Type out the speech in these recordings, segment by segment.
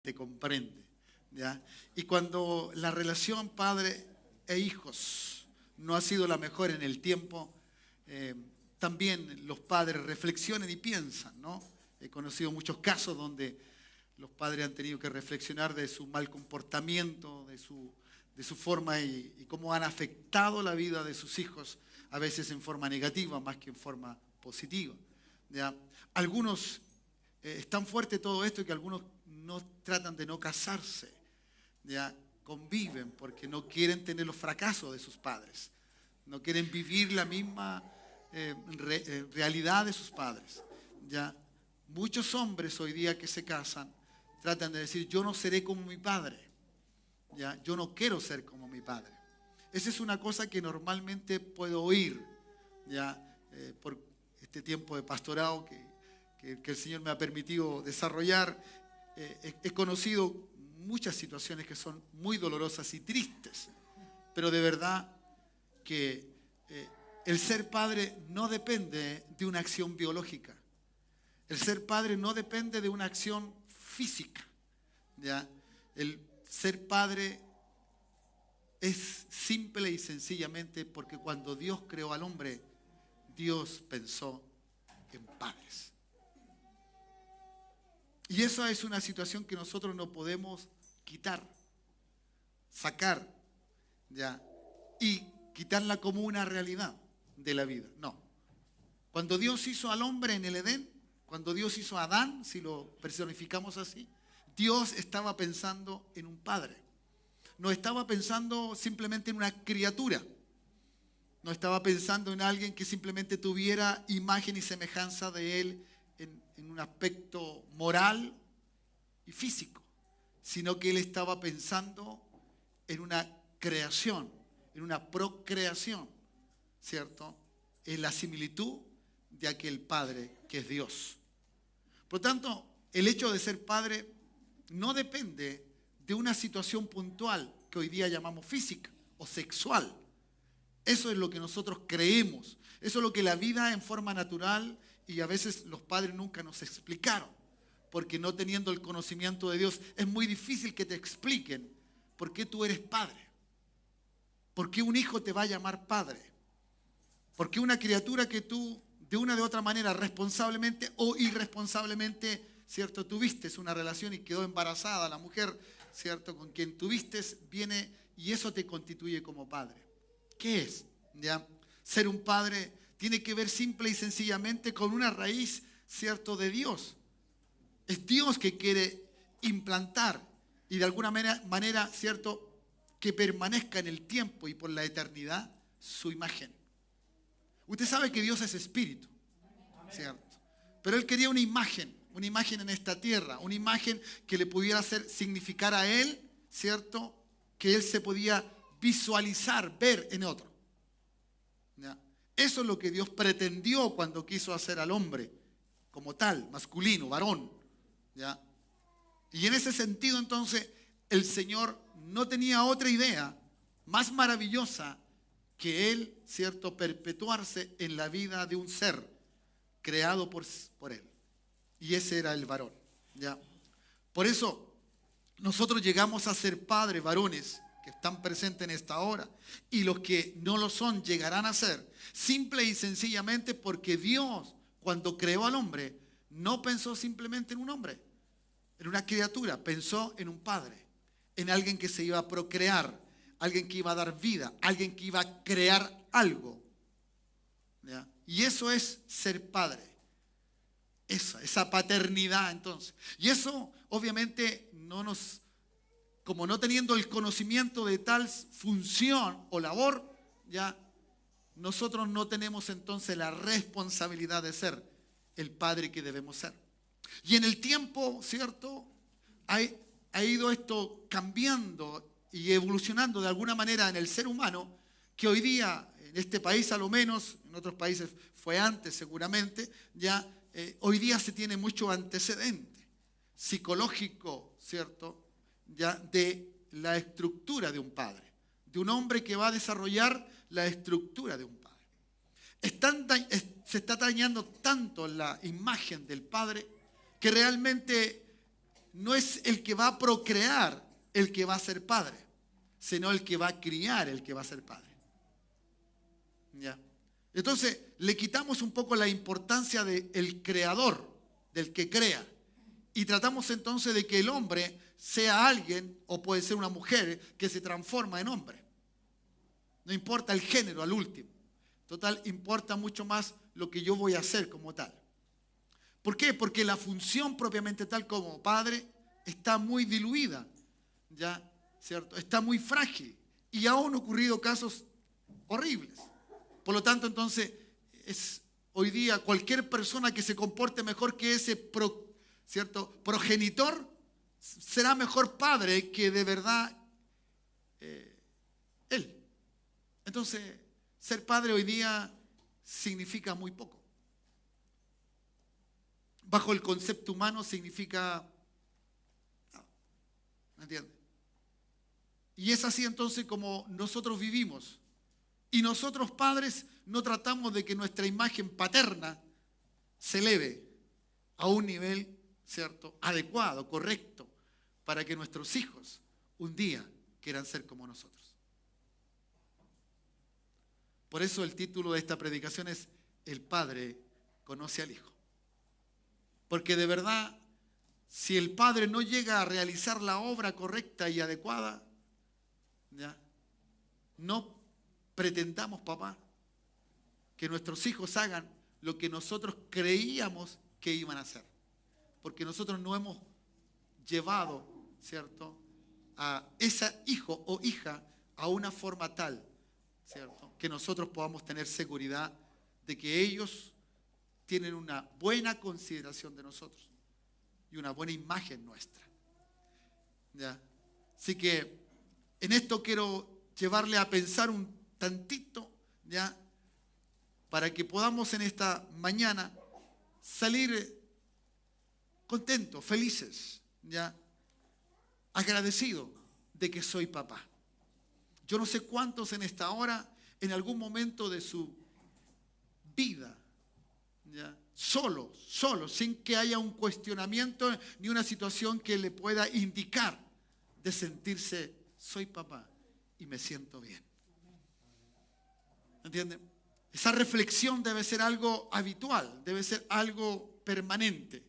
te comprende, ¿ya? Y cuando la relación padre e hijos no ha sido la mejor en el tiempo, también los padres reflexionan y piensan, ¿no? He conocido muchos casos donde los padres han tenido que reflexionar de su mal comportamiento, de su forma y cómo han afectado la vida de sus hijos, a veces en forma negativa más que en forma positiva, ¿ya? Algunos, es tan fuerte todo esto que algunos no tratan de no casarse, ¿ya? Conviven porque no quieren tener los fracasos de sus padres, no quieren vivir la misma realidad de sus padres, ¿ya? Muchos hombres hoy día que se casan tratan de decir, yo no seré como mi padre, ¿ya? Yo no quiero ser como mi padre. Esa es una cosa que normalmente puedo oír, ¿ya? Por este tiempo de pastorado que el Señor me ha permitido desarrollar. He conocido muchas situaciones que son muy dolorosas y tristes, pero de verdad que el ser padre no depende de una acción biológica. El ser padre no depende de una acción física, ¿ya? El ser padre es simple y sencillamente porque cuando Dios creó al hombre, Dios pensó en padres. Y esa es una situación que nosotros no podemos quitar, sacar, ¿ya? Y quitarla como una realidad de la vida. No. Cuando Dios hizo al hombre en el Edén, cuando Dios hizo a Adán, si lo personificamos así, Dios estaba pensando en un padre. No estaba pensando simplemente en una criatura. No estaba pensando en alguien que simplemente tuviera imagen y semejanza de él en un aspecto moral y físico, sino que él estaba pensando en una creación, en una procreación, ¿cierto? En la similitud de aquel Padre que es Dios. Por lo tanto, el hecho de ser padre no depende de una situación puntual que hoy día llamamos física o sexual. Eso es lo que nosotros creemos. Eso es lo que la vida en forma natural y a veces los padres nunca nos explicaron. Porque no teniendo el conocimiento de Dios, es muy difícil que te expliquen por qué tú eres padre. ¿Por qué un hijo te va a llamar padre? ¿Por qué una criatura que tú, de una de otra manera, responsablemente o irresponsablemente, ¿cierto? Tuviste una relación y quedó embarazada la mujer, ¿cierto? Con quien tuviste, viene y eso te constituye como padre. ¿Qué es? ¿Ya? Ser un padre tiene que ver simple y sencillamente con una raíz, ¿cierto? De Dios. Es Dios que quiere implantar y de alguna manera, ¿cierto? Que permanezca en el tiempo y por la eternidad su imagen. Usted sabe que Dios es espíritu, ¿cierto? Pero Él quería una imagen en esta tierra, una imagen que le pudiera hacer significar a Él, ¿cierto? Que Él se podía visualizar, ver en otro. ¿Ya? Eso es lo que Dios pretendió cuando quiso hacer al hombre como tal, masculino, varón. ¿Ya? Y en ese sentido entonces el Señor no tenía otra idea más maravillosa que Él, ¿cierto?, perpetuarse en la vida de un ser creado por Él. Y ese era el varón. ¿Ya? Por eso nosotros llegamos a ser padres, varones, que están presentes en esta hora. Y los que no lo son llegarán a ser. Simple y sencillamente porque Dios, cuando creó al hombre, no pensó simplemente en un hombre, en una criatura. Pensó en un padre, en alguien que se iba a procrear, alguien que iba a dar vida, alguien que iba a crear algo. ¿Ya? Y eso es ser padre. Esa paternidad entonces. Y eso obviamente como no teniendo el conocimiento de tal función o labor, ya nosotros no tenemos entonces la responsabilidad de ser el padre que debemos ser. Y en el tiempo, ¿cierto? Ha ido esto cambiando y evolucionando de alguna manera en el ser humano, que hoy día, en este país a lo menos, en otros países fue antes seguramente, ya hoy día se tiene mucho antecedente psicológico, ¿cierto? Ya de la estructura de un padre, de un hombre que va a desarrollar la estructura de un padre. Se está dañando tanto la imagen del padre que realmente no es el que va a procrear el que va a ser padre, sino el que va a criar el que va a ser padre. ¿Ya? Entonces, le quitamos un poco la importancia del creador, del que crea. Y tratamos entonces de que el hombre sea alguien, o puede ser una mujer, que se transforma en hombre. No importa el género al último. Total, importa mucho más lo que yo voy a hacer como tal. ¿Por qué? Porque la función propiamente tal como padre está muy diluida, ¿ya? ¿Cierto? Está muy frágil. Y aún han ocurrido casos horribles. Por lo tanto, entonces, hoy día cualquier persona que se comporte mejor que ese ¿cierto? progenitor será mejor padre que de verdad él. Entonces, ser padre hoy día significa muy poco. Bajo el concepto humano significa nada. ¿Me entiendes? Y es así entonces como nosotros vivimos. Y nosotros padres no tratamos de que nuestra imagen paterna se eleve a un nivel, ¿cierto?, adecuado, correcto, para que nuestros hijos un día quieran ser como nosotros. Por eso el título de esta predicación es El Padre conoce al Hijo. Porque de verdad, si el Padre no llega a realizar la obra correcta y adecuada, ¿ya?, no pretendamos, papá, que nuestros hijos hagan lo que nosotros creíamos que iban a hacer. Porque nosotros no hemos llevado, ¿cierto?, a ese hijo o hija a una forma tal, ¿cierto?, que nosotros podamos tener seguridad de que ellos tienen una buena consideración de nosotros y una buena imagen nuestra. ¿Ya? Así que en esto quiero llevarle a pensar un tantito, ¿ya?, para que podamos en esta mañana salir contentos, felices, ¿ya?, agradecidos de que soy papá. Yo no sé cuántos en esta hora, en algún momento de su vida, ¿ya?, solo, sin que haya un cuestionamiento ni una situación que le pueda indicar de sentirse, soy papá y me siento bien. ¿Entienden? Esa reflexión debe ser algo habitual, debe ser algo permanente,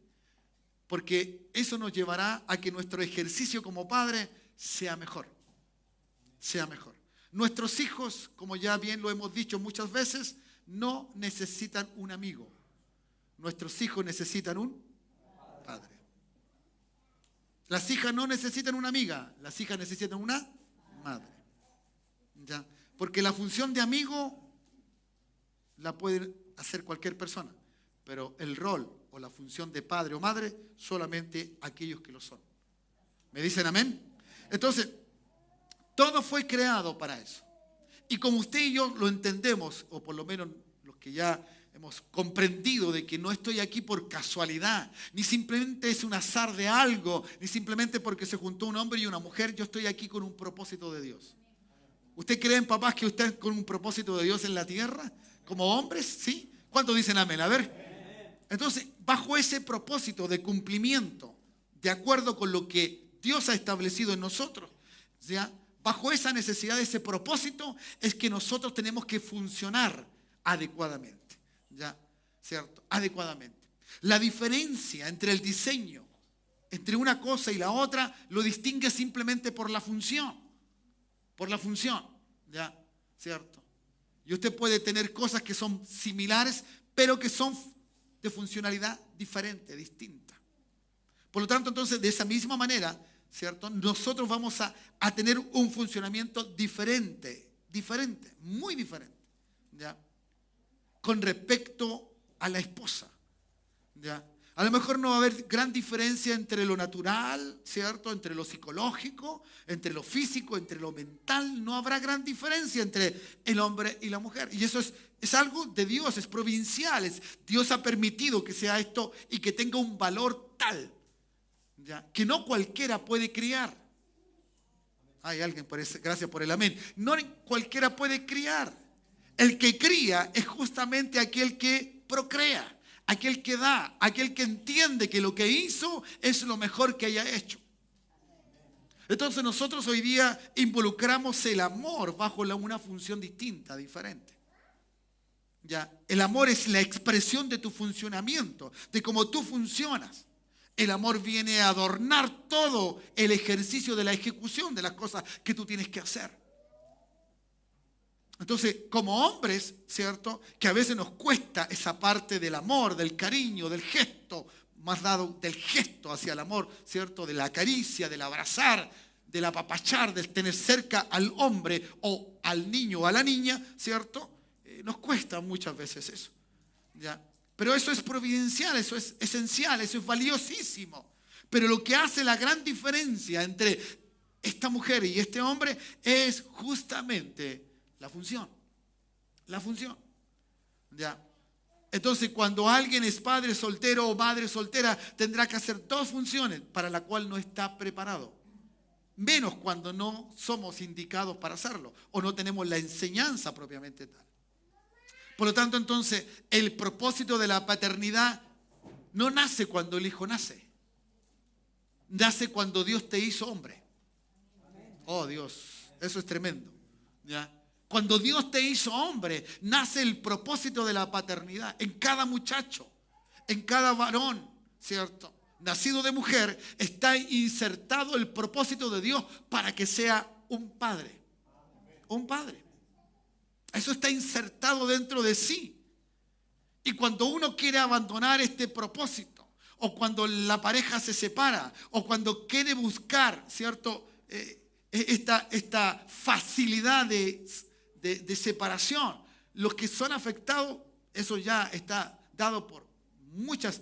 porque eso nos llevará a que nuestro ejercicio como padre sea mejor. Sea mejor. Nuestros hijos, como ya bien lo hemos dicho muchas veces, no necesitan un amigo. Nuestros hijos necesitan un padre. Las hijas no necesitan una amiga, las hijas necesitan una madre. ¿Ya? Porque la función de amigo la puede hacer cualquier persona, pero el rol o la función de padre o madre solamente aquellos que lo son. ¿Me dicen amén? Entonces, todo fue creado para eso. Y como usted y yo lo entendemos, o por lo menos los que ya hemos comprendido de que no estoy aquí por casualidad, ni simplemente es un azar de algo, ni simplemente porque se juntó un hombre y una mujer, yo estoy aquí con un propósito de Dios. ¿Usted creen, papás, que usted con un propósito de Dios en la tierra? Como hombres, ¿sí? ¿Cuántos dicen amén? A ver. Entonces, bajo ese propósito de cumplimiento, de acuerdo con lo que Dios ha establecido en nosotros, ¿ya?, bajo esa necesidad, ese propósito, es que nosotros tenemos que funcionar adecuadamente. ¿Ya? ¿Cierto? Adecuadamente. La diferencia entre el diseño, entre una cosa y la otra, lo distingue simplemente por la función. Por la función. ¿Ya? ¿Cierto? Y usted puede tener cosas que son similares, pero que son de funcionalidad diferente, distinta. Por lo tanto, entonces, de esa misma manera, ¿cierto?, nosotros vamos a tener un funcionamiento diferente, muy diferente, ¿ya?, con respecto a la esposa, ¿ya? A lo mejor no va a haber gran diferencia entre lo natural, ¿cierto?, entre lo psicológico, entre lo físico, entre lo mental. No habrá gran diferencia entre el hombre y la mujer. Y eso es algo de Dios, es provincial. Dios ha permitido que sea esto y que tenga un valor tal, ¿ya?, que no cualquiera puede criar. Hay alguien, gracias por el amén. No cualquiera puede criar. El que cría es justamente aquel que procrea, aquel que da, aquel que entiende que lo que hizo es lo mejor que haya hecho. Entonces nosotros hoy día involucramos el amor bajo una función distinta, diferente. ¿Ya? El amor es la expresión de tu funcionamiento, de cómo tú funcionas. El amor viene a adornar todo el ejercicio de la ejecución de las cosas que tú tienes que hacer. Entonces, como hombres, ¿cierto? Que a veces nos cuesta esa parte del amor, del cariño, del gesto, más dado del gesto hacia el amor, ¿cierto? De la caricia, del abrazar, del apapachar, del tener cerca al hombre o al niño o a la niña, ¿cierto? Nos cuesta muchas veces eso, ¿ya? Pero eso es providencial, eso es esencial, eso es valiosísimo. Pero lo que hace la gran diferencia entre esta mujer y este hombre es justamente la función. La función, ¿ya? Entonces, cuando alguien es padre soltero o madre soltera, tendrá que hacer dos funciones para la cual no está preparado. Menos cuando no somos indicados para hacerlo o no tenemos la enseñanza propiamente tal. Por lo tanto, entonces, el propósito de la paternidad no nace cuando el hijo nace. Nace cuando Dios te hizo hombre. Oh, Dios, eso es tremendo, ¿ya? Cuando Dios te hizo hombre, nace el propósito de la paternidad. En cada muchacho, en cada varón, ¿cierto? Nacido de mujer, está insertado el propósito de Dios para que sea un padre. Un padre. Eso está insertado dentro de sí. Y cuando uno quiere abandonar este propósito, o cuando la pareja se separa, o cuando quiere buscar, ¿cierto? Esta facilidad de separación, los que son afectados, eso ya está dado por muchas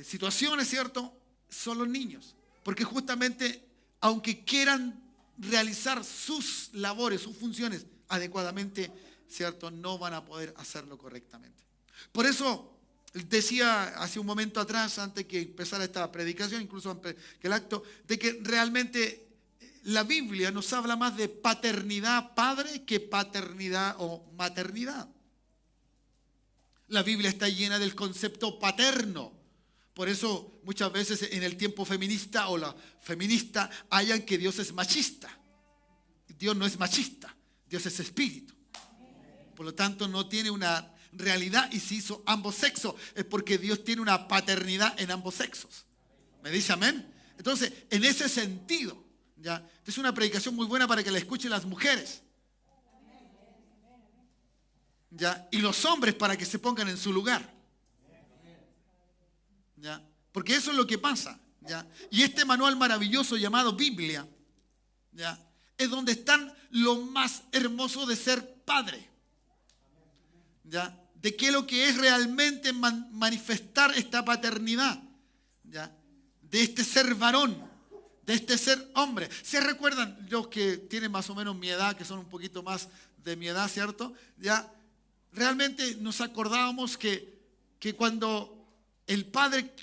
situaciones, ¿cierto? Son los niños. Porque justamente, aunque quieran realizar sus labores, sus funciones adecuadamente, ¿cierto? No van a poder hacerlo correctamente. Por eso decía hace un momento atrás, antes que empezara esta predicación, incluso antes que el acto, de que realmente la Biblia nos habla más de paternidad padre que paternidad o maternidad. La Biblia está llena del concepto paterno. Por eso muchas veces en el tiempo feminista o la feminista hallan que Dios es machista. Dios no es machista, Dios es espíritu. Por lo tanto, no tiene una realidad y se hizo ambos sexos. Es porque Dios tiene una paternidad en ambos sexos. ¿Me dice amén? Entonces, en ese sentido, ¿ya? Es una predicación muy buena para que la escuchen las mujeres, ¿ya? Y los hombres para que se pongan en su lugar, ¿ya? Porque eso es lo que pasa, ¿ya? Y este manual maravilloso llamado Biblia, ¿ya? Es donde están lo más hermoso de ser padre, ¿ya? De qué es lo que es realmente manifestar esta paternidad, ¿ya? De este ser varón, de este ser hombre. ¿Se recuerdan los que tienen más o menos mi edad, que son un poquito más de mi edad, ¿cierto? Ya realmente nos acordábamos que cuando el padre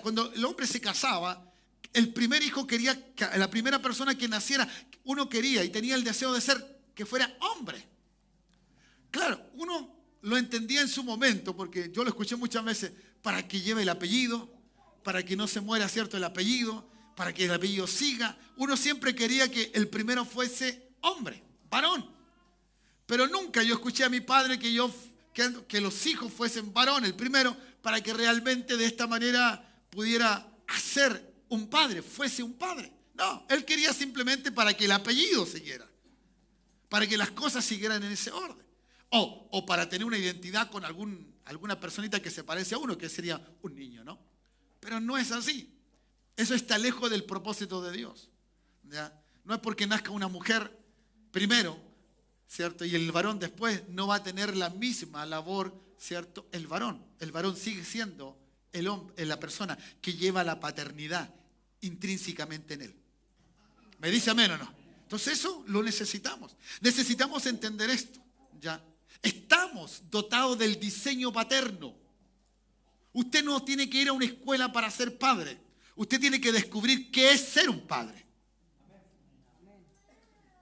cuando el hombre se casaba, el primer hijo quería, la primera persona que naciera, uno quería y tenía el deseo de ser que fuera hombre. Claro, uno lo entendía en su momento, porque yo lo escuché muchas veces, para que lleve el apellido, para que no se muera, ¿cierto?, el apellido, para que el apellido siga. Uno siempre quería que el primero fuese hombre, varón. Pero nunca yo escuché a mi padre que los hijos fuesen varón, el primero, para que realmente de esta manera pudiera hacer un padre, fuese un padre. No, él quería simplemente para que el apellido siguiera, para que las cosas siguieran en ese orden. O para tener una identidad con alguna personita que se parece a uno, que sería un niño, ¿no? Pero no es así. Eso está lejos del propósito de Dios, ¿ya? No es porque nazca una mujer primero, ¿cierto? Y el varón después no va a tener la misma labor, ¿cierto? El varón sigue siendo el hombre, la persona que lleva la paternidad intrínsecamente en él. ¿Me dice amén o no? Entonces eso lo necesitamos. Necesitamos entender esto, ¿ya? Estamos dotados del diseño paterno. Usted no tiene que ir a una escuela para ser padre. Usted tiene que descubrir qué es ser un padre.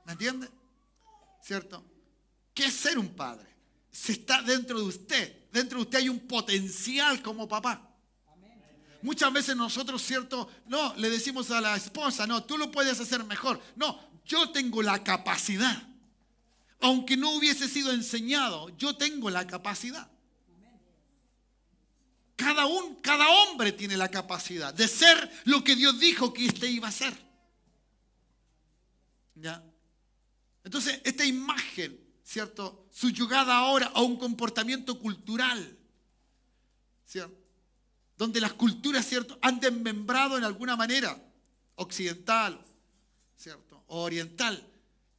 ¿Me entiende? ¿Cierto? ¿Qué es ser un padre? Se está dentro de usted. Dentro de usted hay un potencial como papá. Muchas veces nosotros, ¿cierto? No, le decimos a la esposa, no, tú lo puedes hacer mejor. No, yo tengo la capacidad. Aunque no hubiese sido enseñado, yo tengo la capacidad. Cada hombre tiene la capacidad de ser lo que Dios dijo que éste iba a ser. ¿Ya? Entonces, esta imagen, ¿cierto? Subyugada ahora a un comportamiento cultural, ¿cierto? Donde las culturas, ¿cierto?, han desmembrado en alguna manera, occidental, ¿cierto?, o oriental,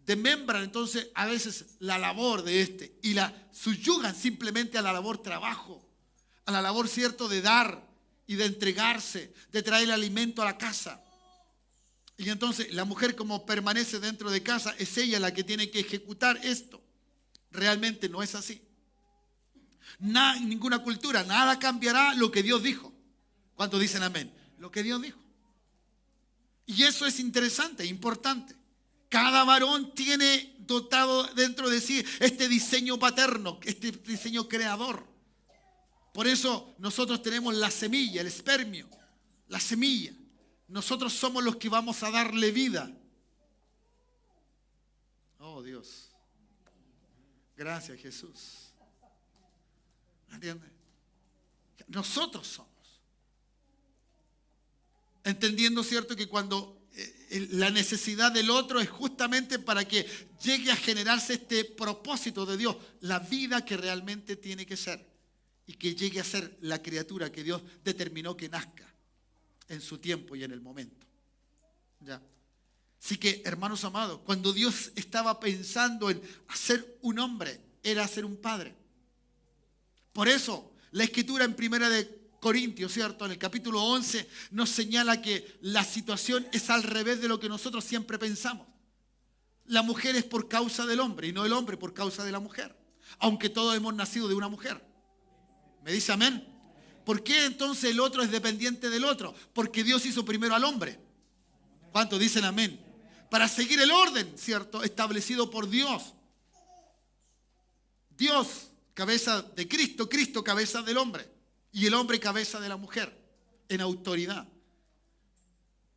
desmembran entonces a veces la labor de este y la subyugan simplemente a la labor trabajo, a la labor, ¿cierto?, de dar y de entregarse, de traer el alimento a la casa. Y entonces la mujer, como permanece dentro de casa, es ella la que tiene que ejecutar esto. Realmente no es así. Ninguna cultura, nada cambiará lo que Dios dijo. ¿Cuántos dicen amén? Lo que Dios dijo. Y eso es interesante, importante. Cada varón tiene dotado dentro de sí este diseño paterno, este diseño creador. Por eso nosotros tenemos la semilla, el espermio, la semilla. Nosotros somos los que vamos a darle vida. Oh Dios. Gracias Jesús. ¿Entiendes? Nosotros somos. Entendiendo, ¿cierto?, que cuando la necesidad del otro es justamente para que llegue a generarse este propósito de Dios, la vida que realmente tiene que ser y que llegue a ser la criatura que Dios determinó que nazca en su tiempo y en el momento. ¿Ya? Así que, hermanos amados, cuando Dios estaba pensando en hacer un hombre, era hacer un padre. Por eso, la Escritura en 1 Corintios, ¿cierto?, en el capítulo 11, nos señala que la situación es al revés de lo que nosotros siempre pensamos. La mujer es por causa del hombre y no el hombre por causa de la mujer. Aunque todos hemos nacido de una mujer. ¿Me dice amén? ¿Por qué entonces el otro es dependiente del otro? Porque Dios hizo primero al hombre. ¿Cuántos dicen amén? Para seguir el orden, ¿cierto?, establecido por Dios. Dios, cabeza de Cristo, Cristo, cabeza del hombre. Y el hombre, cabeza de la mujer, en autoridad.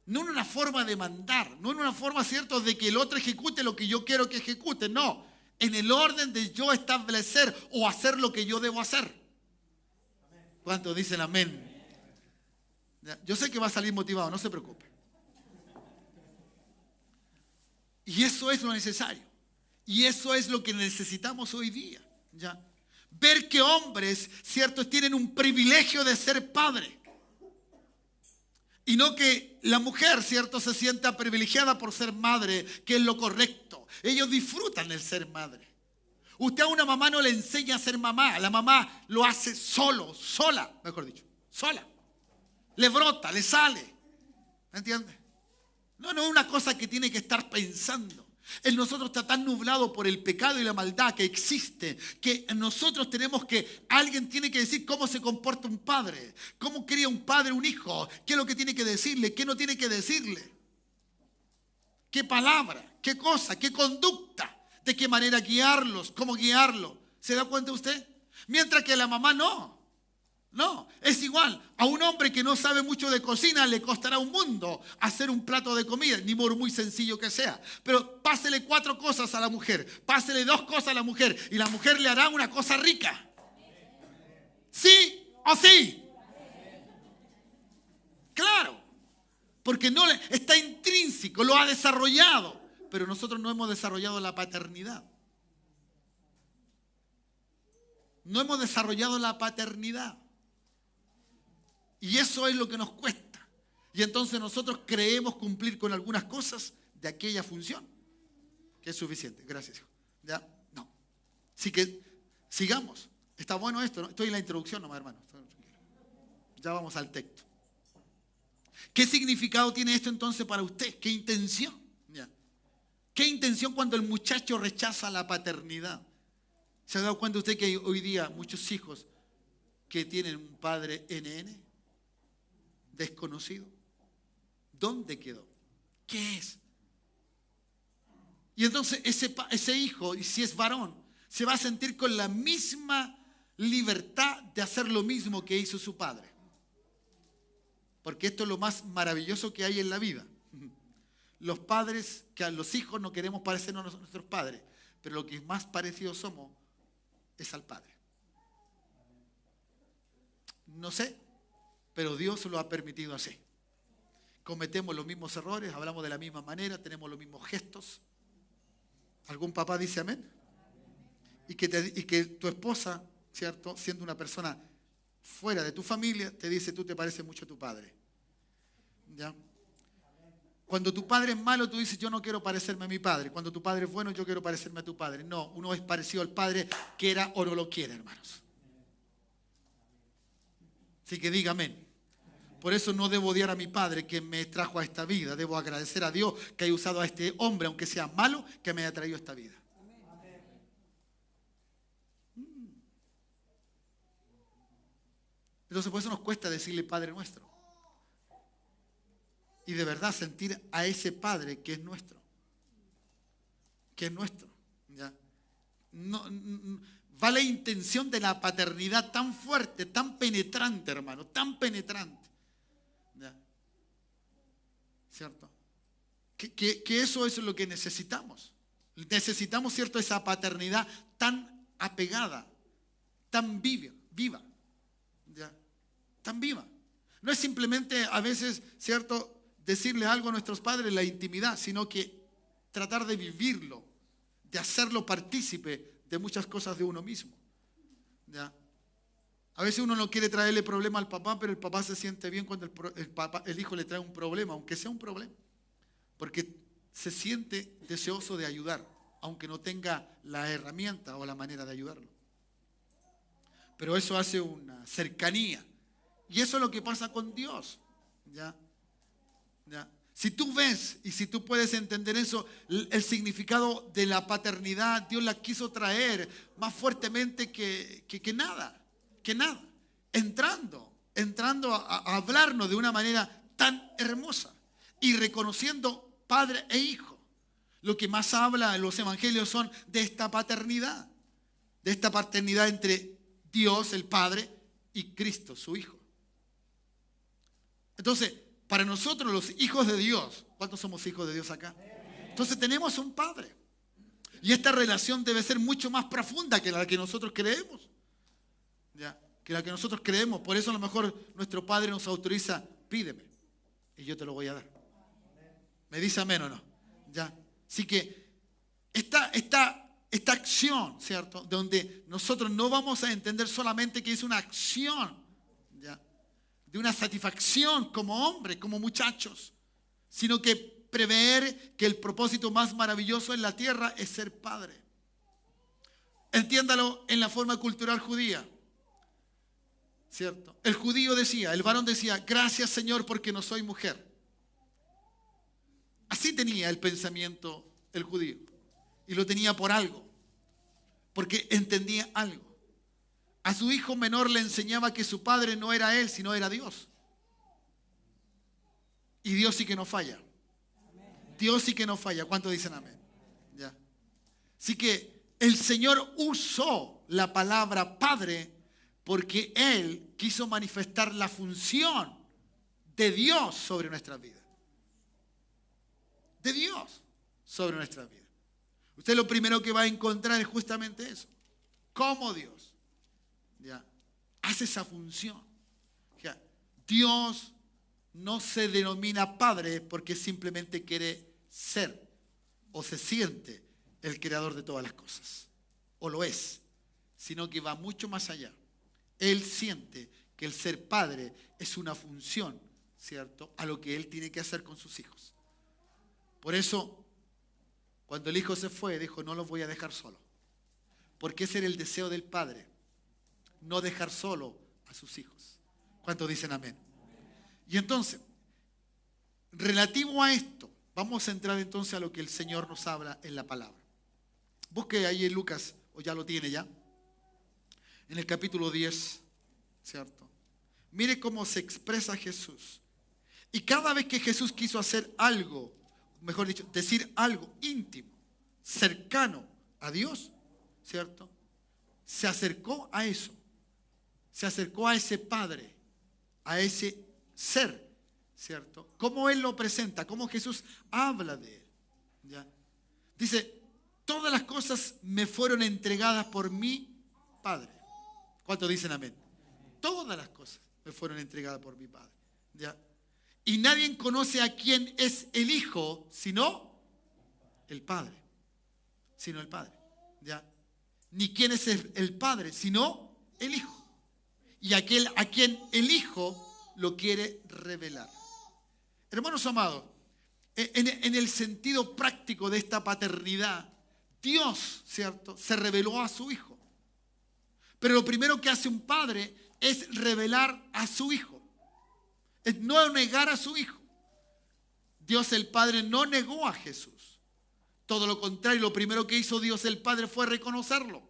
No en una forma de mandar, no en una forma, ¿cierto?, de que el otro ejecute lo que yo quiero que ejecute. No, en el orden de yo establecer o hacer lo que yo debo hacer. ¿Cuántos dicen amén? Yo sé que va a salir motivado, no se preocupe. Y eso es lo necesario. Y eso es lo que necesitamos hoy día. ¿Ya? Ver que hombres, ¿cierto?, tienen un privilegio de ser padre. Y no que la mujer, ¿cierto?, se sienta privilegiada por ser madre, que es lo correcto. Ellos disfrutan el ser madre. Usted a una mamá no le enseña a ser mamá. La mamá lo hace sola, mejor dicho. Sola. Le brota, le sale. ¿Me entiende? No es una cosa que tiene que estar pensando. En nosotros está tan nublado por el pecado y la maldad que existe, que nosotros tenemos que, alguien tiene que decir cómo se comporta un padre, cómo cría un padre un hijo, qué es lo que tiene que decirle, qué no tiene que decirle, qué palabra, qué cosa, qué conducta, de qué manera guiarlos, cómo guiarlo. ¿Se da cuenta usted? Mientras que la mamá no, es igual. A un hombre que no sabe mucho de cocina le costará un mundo hacer un plato de comida, ni por muy sencillo que sea. Pero pásele 4 cosas a la mujer, pásele 2 cosas a la mujer y la mujer le hará una cosa rica. ¿Sí o sí? Claro, porque no está intrínseco, lo ha desarrollado, pero nosotros no hemos desarrollado la paternidad. No hemos desarrollado la paternidad. Y eso es lo que nos cuesta. Y entonces nosotros creemos cumplir con algunas cosas de aquella función, que es suficiente. Gracias, hijo. ¿Ya? No. Así que sigamos. Está bueno esto, ¿no? Estoy en la introducción nomás, hermano. Ya vamos al texto. ¿Qué significado tiene esto entonces para usted? ¿Qué intención? ¿Ya? ¿Qué intención cuando el muchacho rechaza la paternidad? ¿Se ha dado cuenta usted que hay hoy día muchos hijos que tienen un padre NN? Desconocido. ¿Dónde quedó? ¿Qué es? Y entonces ese hijo, y si es varón, se va a sentir con la misma libertad de hacer lo mismo que hizo su padre. Porque esto es lo más maravilloso que hay en la vida. Los padres, que a los hijos no queremos parecernos a nuestros padres, pero lo que más parecidos somos es al Padre. No sé, pero Dios lo ha permitido así. Cometemos los mismos errores, hablamos de la misma manera, tenemos los mismos gestos. ¿Algún papá dice amén? Y que tu esposa, ¿cierto?, siendo una persona fuera de tu familia, te dice, tú te pareces mucho a tu padre. ¿Ya? Cuando tu padre es malo, tú dices, yo no quiero parecerme a mi padre. Cuando tu padre es bueno, yo quiero parecerme a tu padre. No, uno es parecido al padre, quiera o no lo quiera, hermanos. Así que diga amén. Por eso no debo odiar a mi padre que me trajo a esta vida. Debo agradecer a Dios que haya usado a este hombre, aunque sea malo, que me haya traído a esta vida. Entonces por eso nos cuesta decirle Padre nuestro. Y de verdad sentir a ese Padre que es nuestro. Que es nuestro. ¿Ya? Va la intención de la paternidad tan fuerte, tan penetrante, hermano, tan penetrante. ¿Ya? ¿Cierto? Que eso es lo que necesitamos. Necesitamos, ¿cierto?, esa paternidad tan apegada, tan viva. ¿Ya? Tan viva. No es simplemente a veces, ¿cierto?, decirle algo a nuestros padres en la intimidad, sino que tratar de vivirlo, de hacerlo partícipe de muchas cosas de uno mismo. ¿Ya? A veces uno no quiere traerle problema al papá, pero el papá se siente bien cuando el hijo le trae un problema, aunque sea un problema, porque se siente deseoso de ayudar, aunque no tenga la herramienta o la manera de ayudarlo. Pero eso hace una cercanía, y eso es lo que pasa con Dios. ¿Ya? ¿Ya? Si tú ves y si tú puedes entender eso, el significado de la paternidad, Dios la quiso traer más fuertemente que nada, entrando a hablarnos de una manera tan hermosa y reconociendo padre e hijo. Lo que más habla en los evangelios son de esta paternidad entre Dios, el Padre, y Cristo, su Hijo. Entonces, para nosotros los hijos de Dios, ¿cuántos somos hijos de Dios acá? Entonces tenemos un Padre. Y esta relación debe ser mucho más profunda que la que nosotros creemos. ¿Ya? Que la que nosotros creemos. Por eso a lo mejor nuestro Padre nos autoriza, pídeme y yo te lo voy a dar. ¿Me dice amén o no? ¿Ya? Así que esta acción, ¿cierto?, donde nosotros no vamos a entender solamente que es una acción, ¿ya?, de una satisfacción como hombre, como muchachos, sino que prever que el propósito más maravilloso en la tierra es ser padre. Entiéndalo en la forma cultural judía, ¿cierto? El judío decía, el varón decía, gracias Señor porque no soy mujer. Así tenía el pensamiento el judío, y lo tenía por algo, porque entendía algo. A su hijo menor le enseñaba que su padre no era él, sino era Dios. Y Dios sí que no falla. Dios sí que no falla. ¿Cuántos dicen amén? Ya. Así que el Señor usó la palabra padre porque Él quiso manifestar la función de Dios sobre nuestras vidas. De Dios sobre nuestras vidas. Usted lo primero que va a encontrar es justamente eso. Cómo Dios, ¿ya?, hace esa función. ¿Ya? Dios no se denomina padre porque simplemente quiere ser o se siente el creador de todas las cosas. O lo es. Sino que va mucho más allá. Él siente que el ser padre es una función, ¿cierto?, a lo que Él tiene que hacer con sus hijos. Por eso, cuando el hijo se fue, dijo, no los voy a dejar solo. Porque ese era el deseo del padre. No dejar solo a sus hijos. ¿Cuántos dicen amén? Y entonces, relativo a esto, vamos a entrar entonces a lo que el Señor nos habla en la palabra. Busque ahí en Lucas, o ya lo tiene ya, en el capítulo 10, ¿cierto? Mire cómo se expresa Jesús. Y cada vez que Jesús quiso hacer algo, mejor dicho, decir algo íntimo, cercano a Dios, ¿cierto?, se acercó a eso se acercó a ese Padre, a ese ser, ¿cierto? ¿Cómo Él lo presenta? ¿Cómo Jesús habla de Él? ¿Ya? Dice, todas las cosas me fueron entregadas por mi Padre. ¿Cuántos dicen amén? Todas las cosas me fueron entregadas por mi Padre. ¿Ya? Y nadie conoce a quién es el Hijo, sino el Padre. Sino el Padre. ¿Ya? Ni quién es el Padre, sino el Hijo. Y aquel a quien el Hijo lo quiere revelar. Hermanos amados, en el sentido práctico de esta paternidad, Dios, ¿cierto?, se reveló a su Hijo. Pero lo primero que hace un padre es revelar a su Hijo. Es no negar a su Hijo. Dios el Padre no negó a Jesús. Todo lo contrario, lo primero que hizo Dios el Padre fue reconocerlo.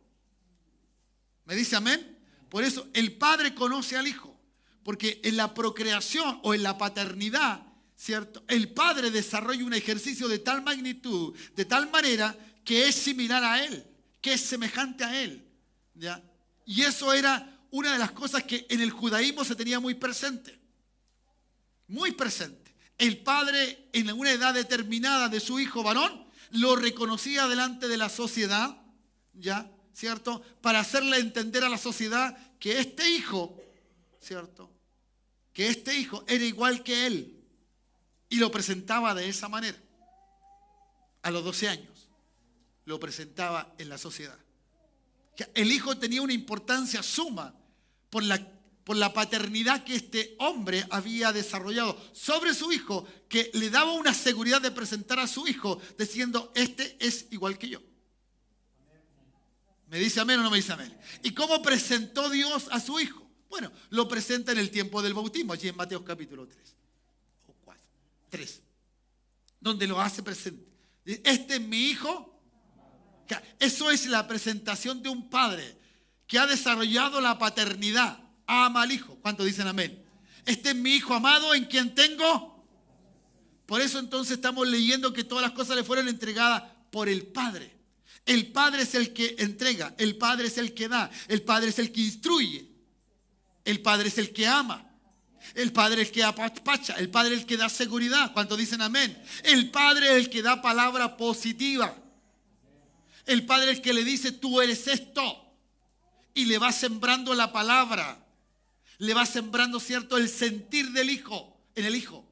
¿Me dice amén? Por eso el Padre conoce al Hijo. Porque en la procreación o en la paternidad, ¿cierto?, el Padre desarrolla un ejercicio de tal magnitud, de tal manera que es similar a Él, que es semejante a Él. ¿Ya? Y eso era una de las cosas que en el judaísmo se tenía muy presente. Muy presente. El padre en una edad determinada de su hijo varón lo reconocía delante de la sociedad, ¿ya? ¿Cierto? Para hacerle entender a la sociedad que este hijo, ¿cierto?, que este hijo era igual que él. Y lo presentaba de esa manera. A los 12 años lo presentaba en la sociedad. El hijo tenía una importancia suma por la paternidad que este hombre había desarrollado sobre su hijo, que le daba una seguridad de presentar a su hijo diciendo, este es igual que yo. ¿Me dice amén o no me dice amén? ¿Y cómo presentó Dios a su hijo? Bueno, lo presenta en el tiempo del bautismo, allí en Mateo capítulo 3 o 4, 3, donde lo hace presente. Este es mi hijo. Eso es la presentación de un padre que ha desarrollado la paternidad. Ama al hijo. ¿Cuántos dicen amén? Este es mi hijo amado en quien tengo. Por eso entonces estamos leyendo que todas las cosas le fueron entregadas por el Padre. El Padre es el que entrega. El Padre es el que da. El Padre es el que instruye. El Padre es el que ama. El Padre es el que apapacha. El Padre es el que da seguridad. ¿Cuántos dicen amén? El Padre es el que da palabra positiva. El Padre es el que le dice, tú eres esto. Y le va sembrando la palabra. Le va sembrando, ¿cierto?, el sentir del hijo, en el hijo.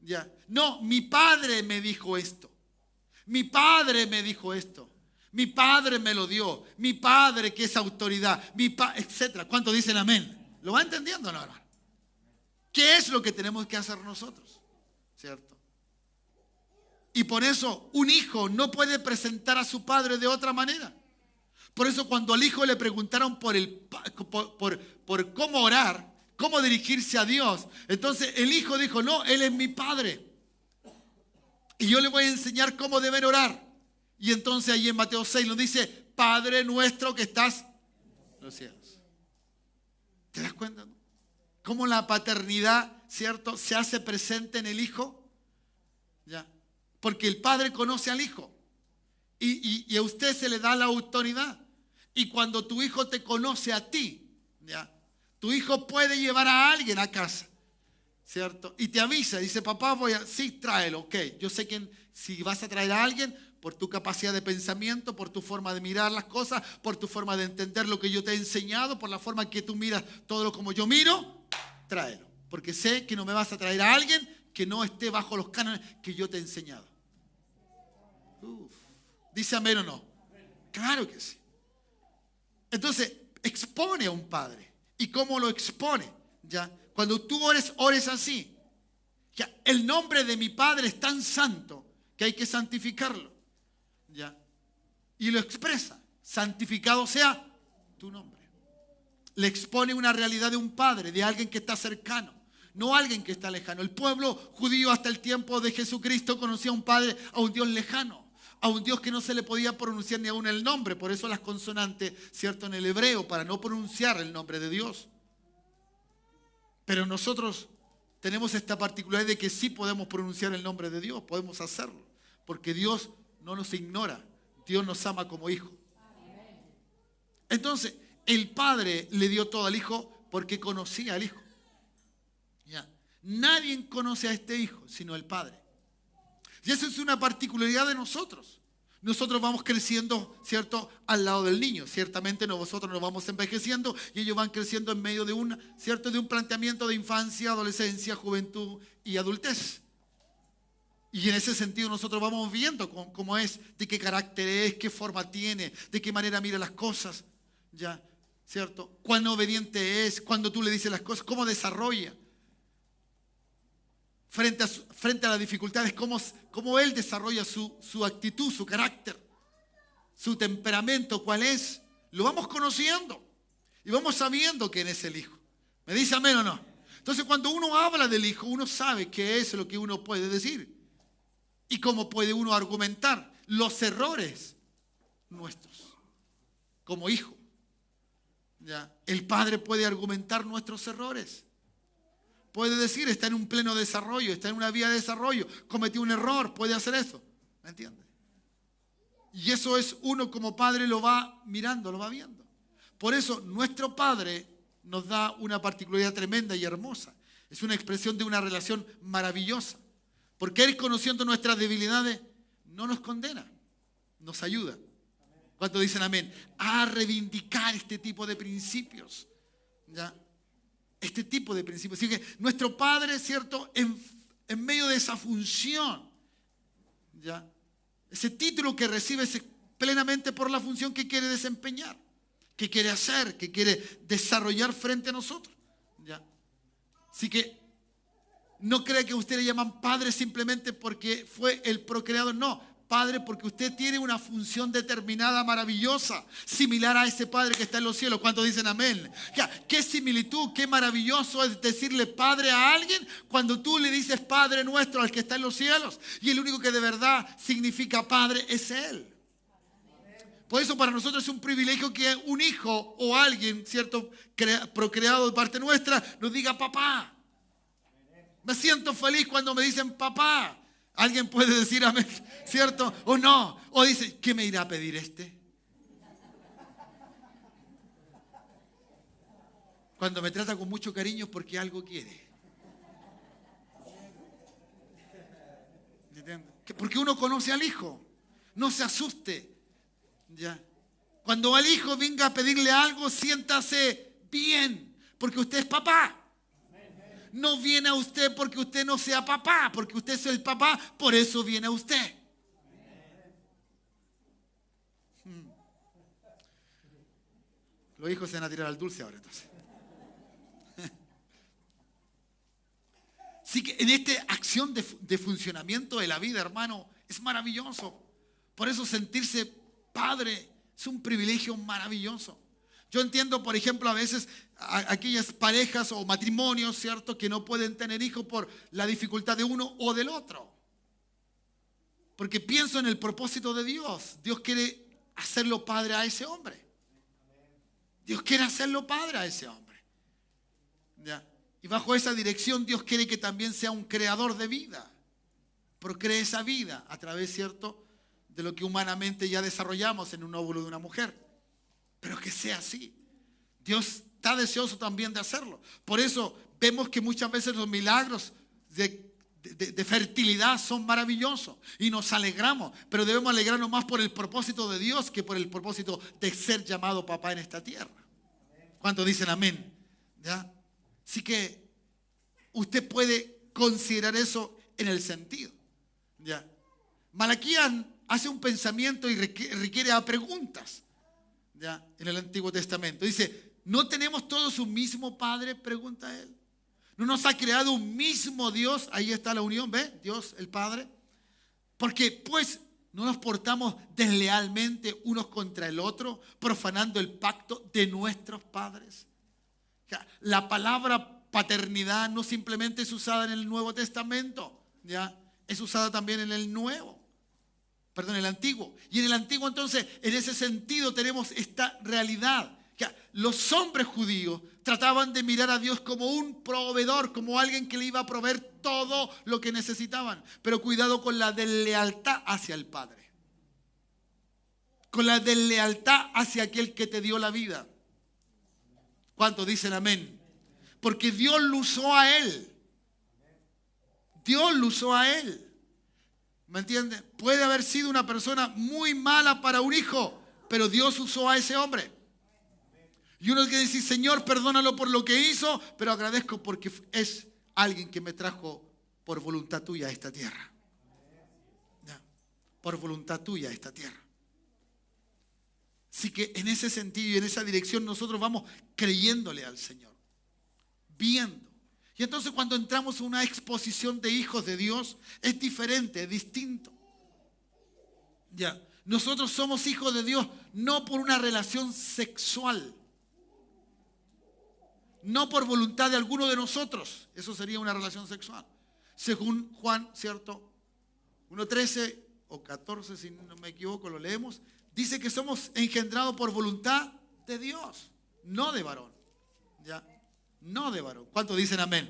¿Ya? No, mi padre me dijo esto. Mi padre me dijo esto. Mi padre me lo dio. Mi padre que es autoridad. Etcétera. ¿Cuántos dicen amén? ¿Lo va entendiendo o no, hermano? ¿Qué es lo que tenemos que hacer nosotros? ¿Cierto? Y por eso un hijo no puede presentar a su padre de otra manera. Por eso cuando al hijo le preguntaron por cómo orar, cómo dirigirse a Dios, entonces el hijo dijo, no, Él es mi padre. Y yo le voy a enseñar cómo deben orar. Y entonces ahí en Mateo 6 nos dice, Padre nuestro que estás en los cielos. ¿Te das cuenta? ¿No? Cómo la paternidad, ¿cierto?, se hace presente en el hijo. ¿Ya? Porque el padre conoce al hijo. Y a usted se le da la autoridad. Y cuando tu hijo te conoce a ti, ¿ya?, tu hijo puede llevar a alguien a casa, ¿cierto? Y te avisa, dice, papá, sí, tráelo, ok. Yo sé que si vas a traer a alguien, por tu capacidad de pensamiento, por tu forma de mirar las cosas, por tu forma de entender lo que yo te he enseñado, por la forma que tú miras todo lo como yo miro, tráelo. Porque sé que no me vas a traer a alguien que no esté bajo los cánones que yo te he enseñado. ¿Dice amén o no? Claro que sí. Entonces, expone a un padre. ¿Y cómo lo expone? ¿Ya? Cuando tú ores así. ¿Ya? El nombre de mi Padre es tan santo que hay que santificarlo. ¿Ya? Y lo expresa. Santificado sea tu nombre. Le expone una realidad de un padre, de alguien que está cercano. No alguien que está lejano. El pueblo judío hasta el tiempo de Jesucristo conocía a un padre, a un Dios lejano. A un Dios que no se le podía pronunciar ni aún el nombre. Por eso las consonantes, ¿cierto?, en el hebreo, para no pronunciar el nombre de Dios. Pero nosotros tenemos esta particularidad de que sí podemos pronunciar el nombre de Dios. Podemos hacerlo. Porque Dios no nos ignora. Dios nos ama como hijo. Entonces, el Padre le dio todo al Hijo porque conocía al Hijo. ¿Ya? Nadie conoce a este Hijo sino el Padre. Y eso es una particularidad de nosotros. Nosotros vamos creciendo, ¿cierto?, al lado del niño. Ciertamente nosotros nos vamos envejeciendo y ellos van creciendo en medio de ¿cierto?, de un planteamiento de infancia, adolescencia, juventud y adultez. Y en ese sentido nosotros vamos viendo cómo es, de qué carácter es, qué forma tiene, de qué manera mira las cosas, ¿ya? ¿Cierto? Cuán obediente es, cuando tú le dices las cosas, cómo desarrolla. Frente a las dificultades, cómo él desarrolla su actitud, su carácter, su temperamento, cuál es. Lo vamos conociendo y vamos sabiendo quién es el Hijo. ¿Me dice amén o no? Entonces, cuando uno habla del Hijo, uno sabe qué es lo que uno puede decir y cómo puede uno argumentar los errores nuestros como hijo. ¿Ya? El Padre puede argumentar nuestros errores. Puede decir, está en un pleno desarrollo, está en una vía de desarrollo, cometió un error, puede hacer eso. ¿Me entiendes? Y eso es, uno como padre lo va mirando, lo va viendo. Por eso nuestro Padre nos da una particularidad tremenda y hermosa. Es una expresión de una relación maravillosa. Porque Él, conociendo nuestras debilidades, no nos condena, nos ayuda. ¿Cuántos dicen amén? A reivindicar este tipo de principios. ¿Ya? Este tipo de principios. Así que nuestro Padre, ¿cierto?, en medio de esa función, ¿ya?, ese título que recibe es plenamente por la función que quiere desempeñar, que quiere hacer, que quiere desarrollar frente a nosotros, ¿ya? Así que no cree que usted le llaman Padre simplemente porque fue el procreador. No, Padre porque usted tiene una función determinada, maravillosa, similar a ese Padre que está en los cielos. ¿Cuántos dicen amén? Ya, qué similitud, qué maravilloso es decirle Padre a alguien cuando tú le dices Padre nuestro al que está en los cielos. Y el único que de verdad significa Padre es Él. Por eso para nosotros es un privilegio que un hijo o alguien, ¿cierto?, procreado de parte nuestra, nos diga papá. Me siento feliz cuando me dicen papá. Alguien puede decir amén, ¿cierto? O no. O dice, ¿qué me irá a pedir este? Cuando me trata con mucho cariño es porque algo quiere. ¿Entiendes? Porque uno conoce al hijo. No se asuste. ¿Ya? Cuando al hijo venga a pedirle algo, siéntase bien, porque usted es papá. No viene a usted porque usted no sea papá, porque usted es el papá, por eso viene a usted. Los hijos se van a tirar al dulce ahora entonces. Así que en esta acción de funcionamiento de la vida, hermano, es maravilloso. Por eso sentirse padre es un privilegio maravilloso. Yo entiendo, por ejemplo, a veces aquellas parejas o matrimonios, ¿cierto?, que no pueden tener hijos por la dificultad de uno o del otro. Porque pienso en el propósito de Dios. Dios quiere hacerlo padre a ese hombre. Dios quiere hacerlo padre a ese hombre. ¿Ya? Y bajo esa dirección Dios quiere que también sea un creador de vida. Procree esa vida a través, ¿cierto?, de lo que humanamente ya desarrollamos en un óvulo de una mujer. Pero que sea así. Dios está deseoso también de hacerlo. Por eso vemos que muchas veces los milagros de fertilidad son maravillosos y nos alegramos. Pero debemos alegrarnos más por el propósito de Dios que por el propósito de ser llamado papá en esta tierra. ¿Cuántos dicen amén? ¿Ya? Así que usted puede considerar eso en el sentido. ¿Ya? Malaquías hace un pensamiento y requiere a preguntas. ¿Ya? En el Antiguo Testamento. Dice, ¿no tenemos todos un mismo Padre? Pregunta él. ¿No nos ha creado un mismo Dios? Ahí está la unión, ¿ve? Dios, el Padre. Porque pues no nos portamos deslealmente unos contra el otro, profanando el pacto de nuestros padres. La palabra paternidad no simplemente es usada en el Nuevo Testamento, ¿ya? Es usada también en el Nuevo. Perdón, el Antiguo. Y en el Antiguo entonces, en ese sentido tenemos esta realidad. Que los hombres judíos trataban de mirar a Dios como un proveedor, como alguien que le iba a proveer todo lo que necesitaban. Pero cuidado con la deslealtad hacia el Padre. Con la deslealtad hacia aquel que te dio la vida. ¿Cuántos dicen amén? Porque Dios lo usó a él. Dios lo usó a él. ¿Me entiende? Puede haber sido una persona muy mala para un hijo, pero Dios usó a ese hombre. Y uno quiere decir, Señor, perdónalo por lo que hizo, pero agradezco porque es alguien que me trajo por voluntad tuya a esta tierra. ¿Ya? Por voluntad tuya a esta tierra. Así que en ese sentido y en esa dirección nosotros vamos creyéndole al Señor, viendo. Y entonces cuando entramos en una exposición de hijos de Dios, es diferente, es distinto. Ya. Nosotros somos hijos de Dios no por una relación sexual, no por voluntad de alguno de nosotros. Eso sería una relación sexual. Según Juan, ¿cierto? 1:13 o 14, si no me equivoco, lo leemos. Dice que somos engendrados por voluntad de Dios, no de varón. ¿Ya? No de varón. ¿Cuántos dicen amén?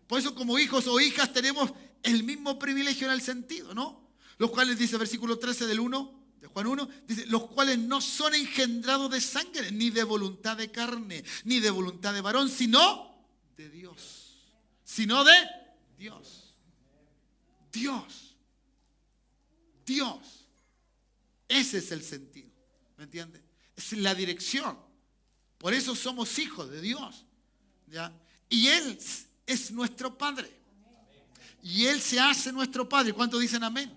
Por eso como hijos o hijas tenemos el mismo privilegio en el sentido, ¿no? Los cuales, dice versículo 13 del 1, de Juan 1, dice, los cuales no son engendrados de sangre, ni de voluntad de carne, ni de voluntad de varón, sino de Dios. Sino de Dios. Dios. Dios. Ese es el sentido. ¿Me entiende? Es la dirección. Por eso somos hijos de Dios. ¿Ya? Y Él es nuestro Padre. Y Él se hace nuestro Padre. ¿Cuántos dicen amén?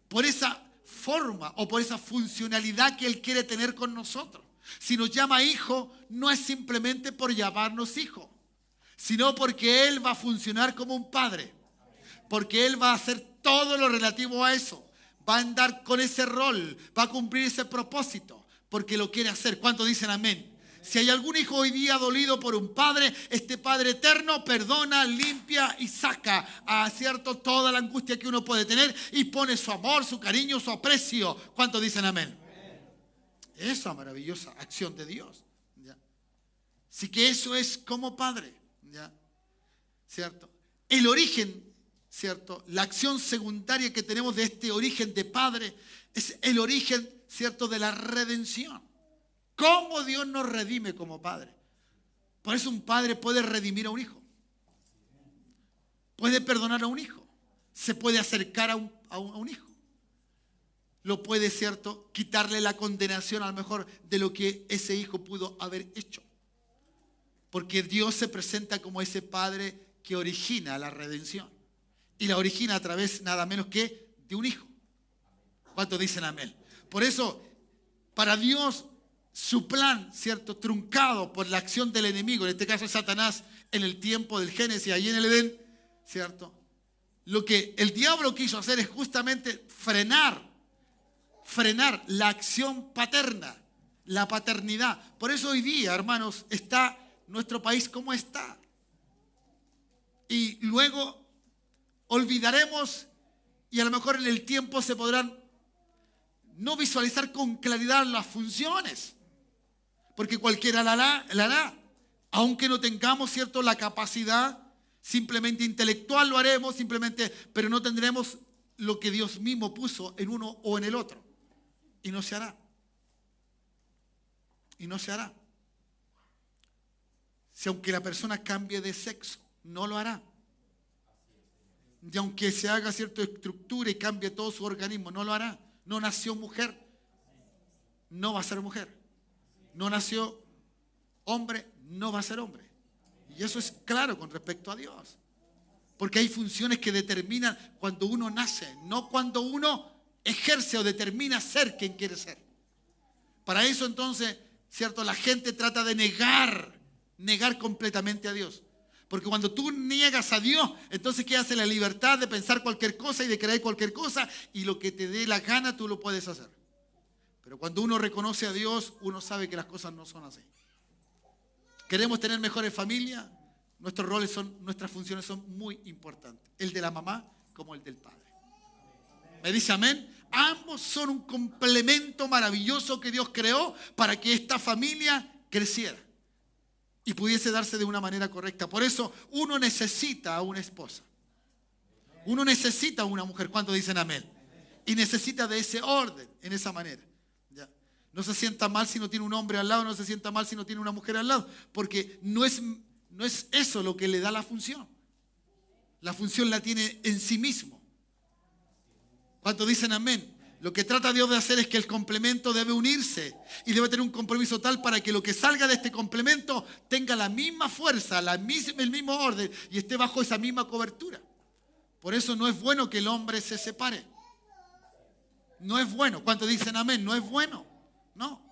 Por esa forma o por esa funcionalidad que Él quiere tener con nosotros. Si nos llama hijo, no es simplemente por llamarnos hijo, sino porque Él va a funcionar como un padre. Porque Él va a hacer todo lo relativo a eso. Va a andar con ese rol, va a cumplir ese propósito, porque lo quiere hacer. ¿Cuántos dicen amén? Si hay algún hijo hoy día dolido por un padre, este Padre eterno perdona, limpia y saca ¿cierto? Toda la angustia que uno puede tener y pone su amor, su cariño, su aprecio. ¿Cuántos dicen amén? Esa maravillosa acción de Dios. ¿Ya? Así que eso es como padre. ¿Ya? ¿Cierto? El origen, ¿cierto? La acción secundaria que tenemos de este origen de padre es el origen, ¿cierto? De la redención. ¿Cómo Dios nos redime como padre? Por eso un padre puede redimir a un hijo. Puede perdonar a un hijo. Se puede acercar a un hijo. Lo puede, ¿cierto? Quitarle la condenación a lo mejor de lo que ese hijo pudo haber hecho. Porque Dios se presenta como ese padre que origina la redención. Y la origina a través nada menos que de un hijo. ¿Cuántos dicen amén? Por eso, para Dios, su plan, ¿cierto? Truncado por la acción del enemigo, en este caso Satanás, en el tiempo del Génesis, ahí en el Edén, ¿cierto? Lo que el diablo quiso hacer es justamente frenar la acción paterna, la paternidad. Por eso hoy día, hermanos, está nuestro país como está. Y luego olvidaremos y a lo mejor en el tiempo se podrán no visualizar con claridad las funciones. Porque cualquiera la hará. Aunque no tengamos, ¿cierto?, la capacidad simplemente intelectual, lo haremos simplemente, pero no tendremos lo que Dios mismo puso en uno o en el otro. Y no se hará. Y no se hará. Si aunque la persona cambie de sexo, no lo hará. Y aunque se haga cierta estructura y cambie todo su organismo, no lo hará. No nació mujer, no va a ser mujer. No nació hombre, no va a ser hombre. Y eso es claro con respecto a Dios. Porque hay funciones que determinan cuando uno nace, no cuando uno ejerce o determina ser quien quiere ser. Para eso entonces, ¿cierto? La gente trata de negar completamente a Dios. Porque cuando tú niegas a Dios, entonces ¿qué hace? La libertad de pensar cualquier cosa y de creer cualquier cosa, y lo que te dé la gana tú lo puedes hacer. Pero cuando uno reconoce a Dios, uno sabe que las cosas no son así. ¿Queremos tener mejores familias? Nuestras funciones son muy importantes. El de la mamá como el del padre. ¿Me dice amén? Ambos son un complemento maravilloso que Dios creó para que esta familia creciera y pudiese darse de una manera correcta. Por eso uno necesita a una esposa. Uno necesita a una mujer. ¿Cuántos dicen amén? Y necesita de ese orden, en esa manera. ¿Ya? No se sienta mal si no tiene un hombre al lado, no se sienta mal si no tiene una mujer al lado, porque no es no es eso lo que le da la función. La función la tiene en sí mismo. ¿Cuántos dicen amén? Lo que trata Dios de hacer es que el complemento debe unirse y debe tener un compromiso tal para que lo que salga de este complemento tenga la misma fuerza, el mismo orden y esté bajo esa misma cobertura. Por eso no es bueno que el hombre se separe. No es bueno. ¿Cuántos dicen amén? No es bueno. No.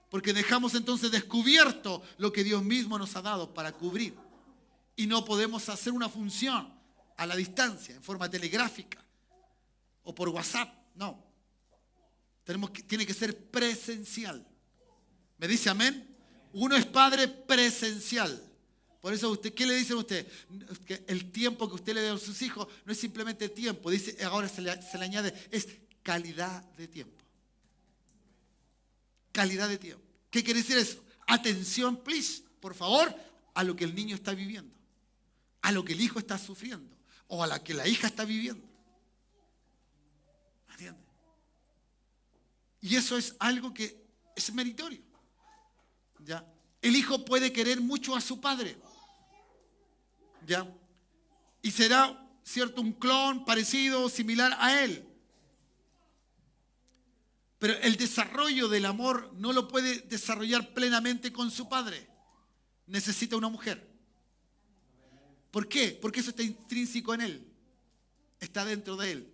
Porque dejamos entonces descubierto lo que Dios mismo nos ha dado para cubrir. Y no podemos hacer una función a la distancia, en forma telegráfica o por WhatsApp. No. Tiene que ser presencial. ¿Me dice amén? Uno es padre presencial. Por eso usted, ¿qué le dice a usted? Que el tiempo que usted le da a sus hijos no es simplemente tiempo. Dice, ahora se le añade, es calidad de tiempo. Calidad de tiempo. ¿Qué quiere decir eso? Atención, please, por favor, a lo que el niño está viviendo, a lo que el hijo está sufriendo o a la que la hija está viviendo. ¿Entiendes? Y eso es algo que es meritorio. ¿Ya? El hijo puede querer mucho a su padre. ¿Ya? Y será, ¿cierto?, un clon parecido, similar a él. Pero el desarrollo del amor no lo puede desarrollar plenamente con su padre. Necesita una mujer. ¿Por qué? Porque eso está intrínseco en él. Está dentro de él.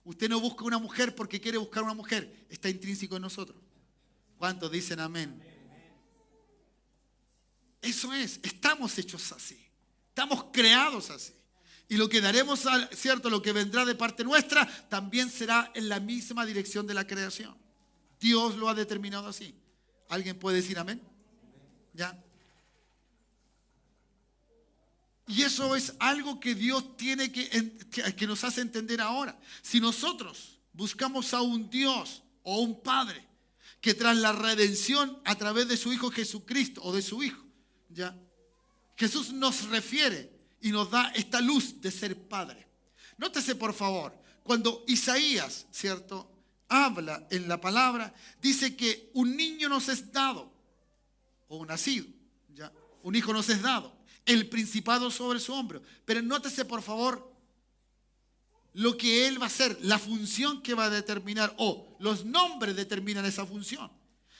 Usted no busca una mujer porque quiere buscar una mujer. Está intrínseco en nosotros. ¿Cuántos dicen amén? Eso es. Estamos hechos así. Estamos creados así. Y lo que daremos, ¿cierto? Lo que vendrá de parte nuestra también será en la misma dirección de la creación. Dios lo ha determinado así. ¿Alguien puede decir amén? ¿Ya? Y eso es algo que Dios tiene que nos hace entender ahora. Si nosotros buscamos a un Dios o un Padre que tras la redención a través de su Hijo Jesucristo o de su Hijo, ¿ya? Jesús nos refiere y nos da esta luz de ser Padre. Nótese por favor, cuando Isaías, ¿cierto?, habla en la palabra, dice que un niño nos es dado, o nacido, ¿ya? Un hijo nos es dado, el principado sobre su hombro. Pero nótese por favor lo que él va a hacer, la función que va a determinar, o los nombres determinan esa función.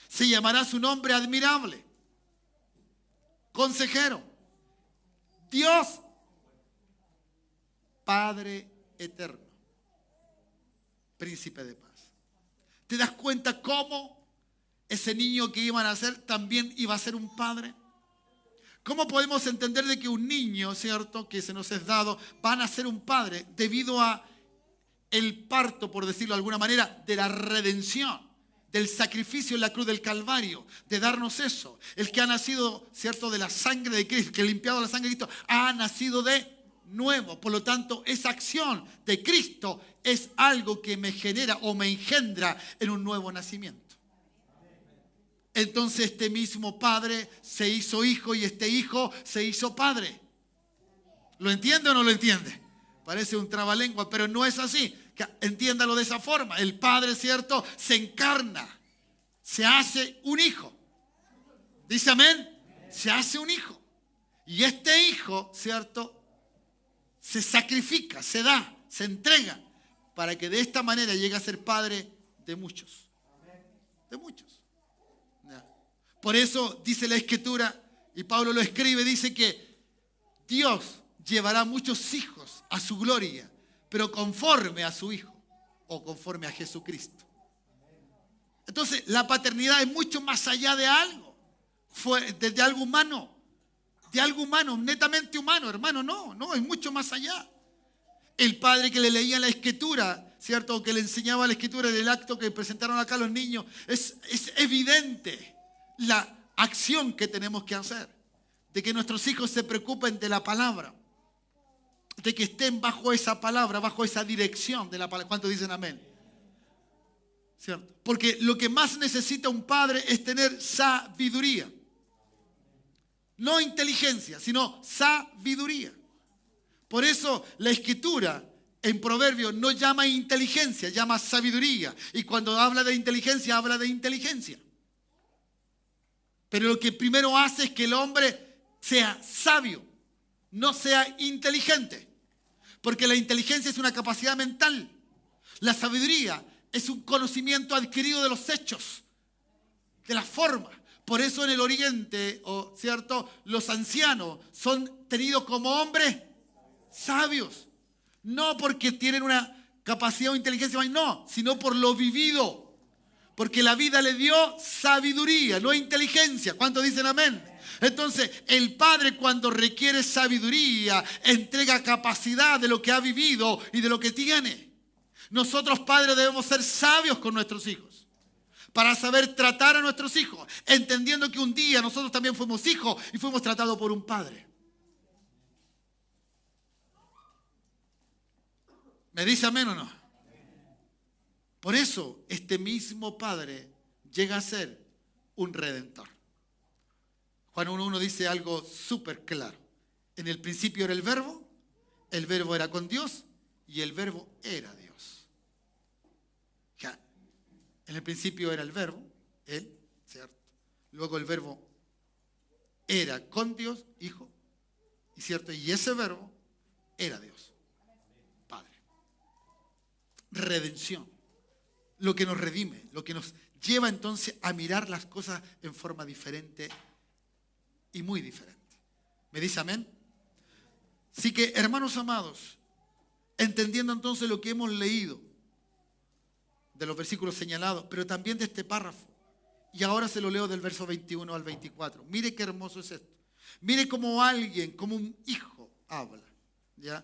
Se llamará su nombre admirable, consejero, Dios, Padre eterno, príncipe de paz. ¿Te das cuenta cómo ese niño que iba a nacer también iba a ser un padre? ¿Cómo podemos entender de que un niño, ¿cierto?, que se nos es dado, va a nacer un padre debido a el parto, por decirlo de alguna manera, de la redención, del sacrificio en la cruz del Calvario, de darnos eso? El que ha nacido, ¿cierto?, de la sangre de Cristo, que ha limpiado la sangre de Cristo, ha nacido de nuevo. Por lo tanto, esa acción de Cristo es algo que me genera o me engendra en un nuevo nacimiento. Entonces este mismo Padre se hizo hijo y este hijo se hizo padre. ¿Lo entiende o no lo entiende? Parece un trabalengua, pero no es así. Entiéndalo de esa forma. El Padre, ¿cierto?, se encarna, se hace un hijo. ¿Dice amén? Se hace un hijo. Y este hijo, ¿cierto?, se sacrifica, se da, se entrega, para que de esta manera llegue a ser padre de muchos. De muchos. Por eso dice la Escritura, y Pablo lo escribe, dice que Dios llevará muchos hijos a su gloria, pero conforme a su Hijo, o conforme a Jesucristo. Entonces, la paternidad es mucho más allá de algo, de algo humano. De algo humano, netamente humano, hermano, no, es mucho más allá. El padre que le leía la Escritura, ¿cierto?, que le enseñaba la Escritura del acto que presentaron acá los niños, es evidente la acción que tenemos que hacer, de que nuestros hijos se preocupen de la palabra, de que estén bajo esa palabra, bajo esa dirección de la palabra. ¿Cuántos dicen amén? ¿Cierto? Porque lo que más necesita un padre es tener sabiduría. No inteligencia, sino sabiduría. Por eso la Escritura en Proverbios no llama inteligencia, llama sabiduría. Y cuando habla de inteligencia, habla de inteligencia. Pero lo que primero hace es que el hombre sea sabio, no sea inteligente. Porque la inteligencia es una capacidad mental. La sabiduría es un conocimiento adquirido de los hechos, de la forma. Por eso en el Oriente, ¿cierto?, los ancianos son tenidos como hombres sabios. No porque tienen una capacidad o inteligencia, no, sino por lo vivido. Porque la vida le dio sabiduría, no inteligencia. ¿Cuántos dicen amén? Entonces, el padre cuando requiere sabiduría, entrega capacidad de lo que ha vivido y de lo que tiene. Nosotros padres debemos ser sabios con nuestros hijos, para saber tratar a nuestros hijos, entendiendo que un día nosotros también fuimos hijos y fuimos tratados por un padre. ¿Me dice amén o no? Por eso, este mismo padre llega a ser un redentor. Juan 1:1 dice algo súper claro. En el principio era el verbo era con Dios y el verbo era Dios. Ya, en el principio era el verbo, él, ¿cierto? Luego el verbo era con Dios, Hijo, y ¿cierto? Y ese verbo era Dios, Padre. Redención, lo que nos redime, lo que nos lleva entonces a mirar las cosas en forma diferente y muy diferente. ¿Me dice amén? Así que, hermanos amados, entendiendo entonces lo que hemos leído de los versículos señalados, pero también de este párrafo, y ahora se lo leo del verso 21 al 24. Mire qué hermoso es esto. Mire cómo alguien, como un hijo habla, ¿ya?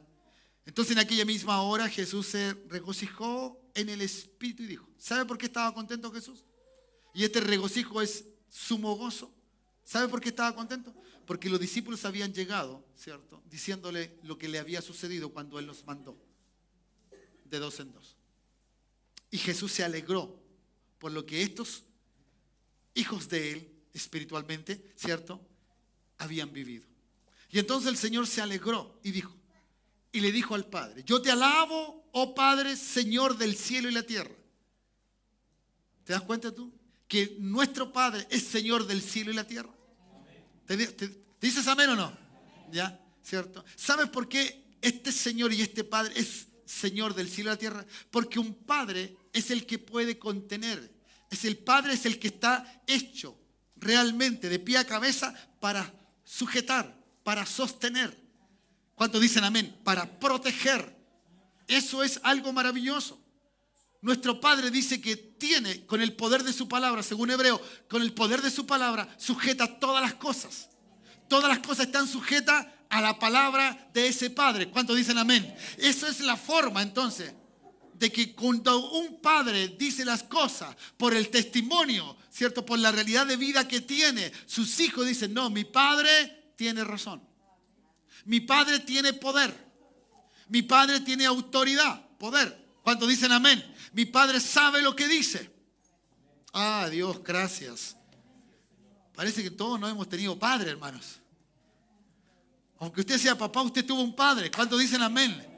Entonces en aquella misma hora Jesús se regocijó en el Espíritu y dijo, ¿sabe por qué estaba contento Jesús? Y este regocijo es sumo gozo. ¿Sabe por qué estaba contento? Porque los discípulos habían llegado, ¿cierto?, diciéndole lo que le había sucedido cuando Él los mandó de dos en dos. Y Jesús se alegró por lo que estos hijos de Él, espiritualmente, ¿cierto?, habían vivido. Y entonces el Señor se alegró y dijo, y le dijo al Padre, yo te alabo, oh Padre, Señor del cielo y la tierra. ¿Te das cuenta tú? Que nuestro Padre es Señor del cielo y la tierra. ¿Te dices amén o no? ¿Ya? ¿Cierto? ¿Sabes por qué este Señor y este Padre es Señor del cielo y la tierra? Porque un Padre es el que puede contener. El Padre es el que está hecho realmente de pie a cabeza para sujetar, para sostener. ¿Cuántos dicen amén? Para proteger. Eso es algo maravilloso. Nuestro Padre dice que tiene, con el poder de su palabra, según Hebreo, con el poder de su palabra, sujeta todas las cosas. Todas las cosas están sujetas a la palabra de ese Padre. ¿Cuántos dicen amén? Eso es la forma, entonces, de que cuando un padre dice las cosas por el testimonio, ¿cierto?, por la realidad de vida que tiene, sus hijos dicen, no, mi padre tiene razón. Mi padre tiene poder. Mi padre tiene autoridad, poder. ¿Cuántos dicen amén? Mi padre sabe lo que dice. Ah, Dios, gracias. Parece que todos no hemos tenido padre, hermanos. Aunque usted sea papá, usted tuvo un padre. ¿Cuántos dicen amén?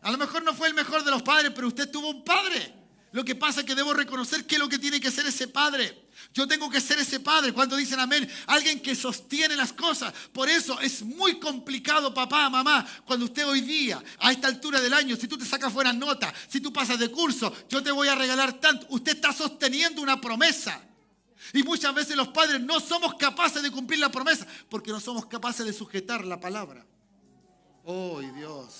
A lo mejor no fue el mejor de los padres, pero usted tuvo un padre. Lo que pasa es que debo reconocer qué es lo que tiene que ser ese padre. Yo tengo que ser ese padre. ¿Cuántos dicen amén? Alguien que sostiene las cosas. Por eso es muy complicado, papá, mamá, cuando usted hoy día, a esta altura del año, si tú te sacas buenas notas, si tú pasas de curso, yo te voy a regalar tanto. Usted está sosteniendo una promesa. Y muchas veces los padres no somos capaces de cumplir la promesa porque no somos capaces de sujetar la palabra. ¡Oh, Dios!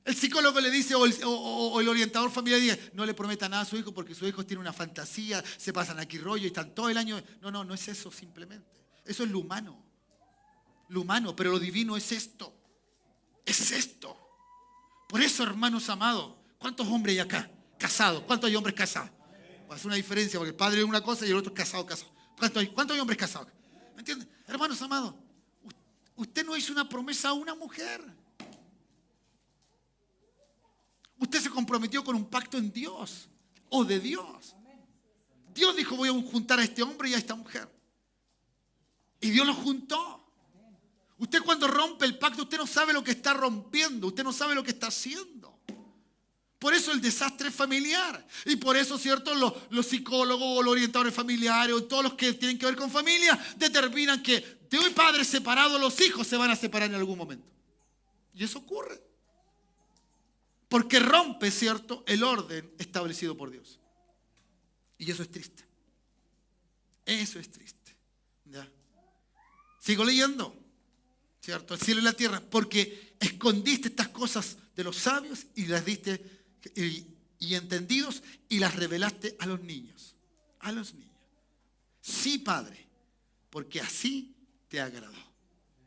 El psicólogo le dice, o el orientador familiar dice, no le prometa nada a su hijo porque sus hijos tienen una fantasía, se pasan aquí rollo y están todo el año. No es eso simplemente. Eso es lo humano. Lo humano, pero lo divino es esto. Es esto. Por eso, hermanos amados, ¿cuántos hombres hay acá? Casados. ¿Cuántos hay hombres casados? Va a hacer una diferencia porque el padre es una cosa y el otro es casado. ¿Cuántos hay hombres casados? ¿Me entienden? Hermanos amados, usted no hizo una promesa a una mujer. Usted se comprometió con un pacto en Dios o de Dios. Dios dijo, voy a juntar a este hombre y a esta mujer. Y Dios los juntó. Usted cuando rompe el pacto, usted no sabe lo que está rompiendo. Usted no sabe lo que está haciendo. Por eso el desastre familiar. Y por eso, ¿cierto? Los psicólogos, los orientadores familiares, o todos los que tienen que ver con familia, determinan que de un padre separado los hijos se van a separar en algún momento. Y eso ocurre. Porque rompe, ¿cierto?, el orden establecido por Dios. Y eso es triste. Eso es triste. ¿Ya? Sigo leyendo, ¿cierto? El cielo y la tierra. Porque escondiste estas cosas de los sabios y las diste y entendidos y las revelaste a los niños. A los niños. Sí, Padre, porque así te agradó.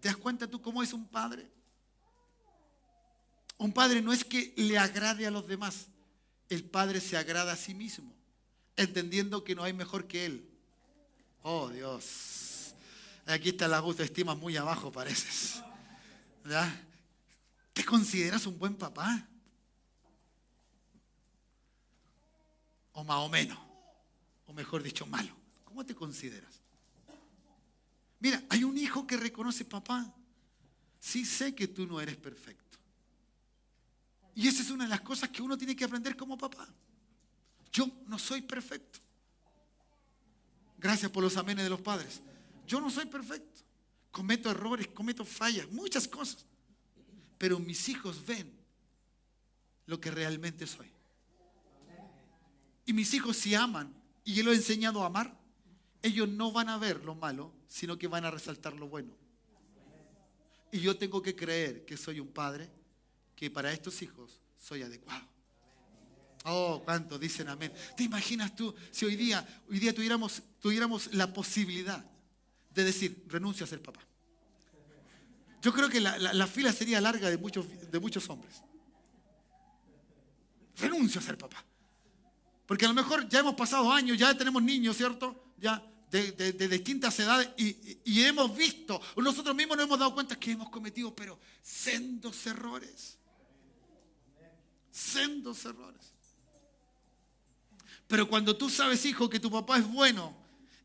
¿Te das cuenta tú cómo es un padre? Un padre no es que le agrade a los demás. El padre se agrada a sí mismo, entendiendo que no hay mejor que él. Oh, Dios. Aquí está la autoestima muy abajo, pareces. ¿Ya? ¿Te consideras un buen papá? O más o menos. O mejor dicho, malo. ¿Cómo te consideras? Mira, hay un hijo que reconoce: papá, sí sé que tú no eres perfecto. Y esa es una de las cosas que uno tiene que aprender como papá. Yo no soy perfecto. Gracias por los amenes de los padres. Yo no soy perfecto. Cometo errores, cometo fallas, muchas cosas. Pero mis hijos ven lo que realmente soy. Y mis hijos, si aman, y yo los he enseñado a amar, ellos no van a ver lo malo, sino que van a resaltar lo bueno. Y yo tengo que creer que soy un padre, que para estos hijos soy adecuado. Oh, ¿cuántos dicen amén? ¿Te imaginas tú si hoy día tuviéramos la posibilidad de decir: renuncio a ser papá? Yo creo que la fila sería larga de muchos hombres. Renuncio a ser papá. Porque a lo mejor ya hemos pasado años, ya tenemos niños, ¿cierto? Ya de distintas edades y hemos visto, nosotros mismos nos hemos dado cuenta que hemos cometido, pero sendos errores. Sendos errores. Pero cuando tú sabes, hijo, que tu papá es bueno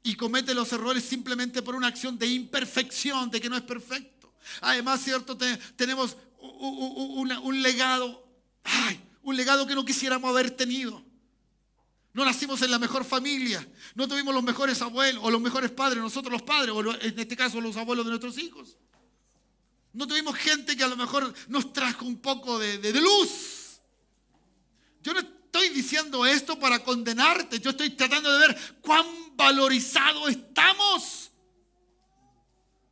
y comete los errores simplemente por una acción de imperfección, de que no es perfecto. Además, ¿cierto? Tenemos un legado, un legado que no quisiéramos haber tenido. No nacimos en la mejor familia, no tuvimos los mejores abuelos o los mejores padres, nosotros los padres, o en este caso los abuelos de nuestros hijos. No tuvimos gente que a lo mejor nos trajo un poco de luz. Yo no estoy diciendo esto para condenarte, yo estoy tratando de ver cuán valorizados estamos.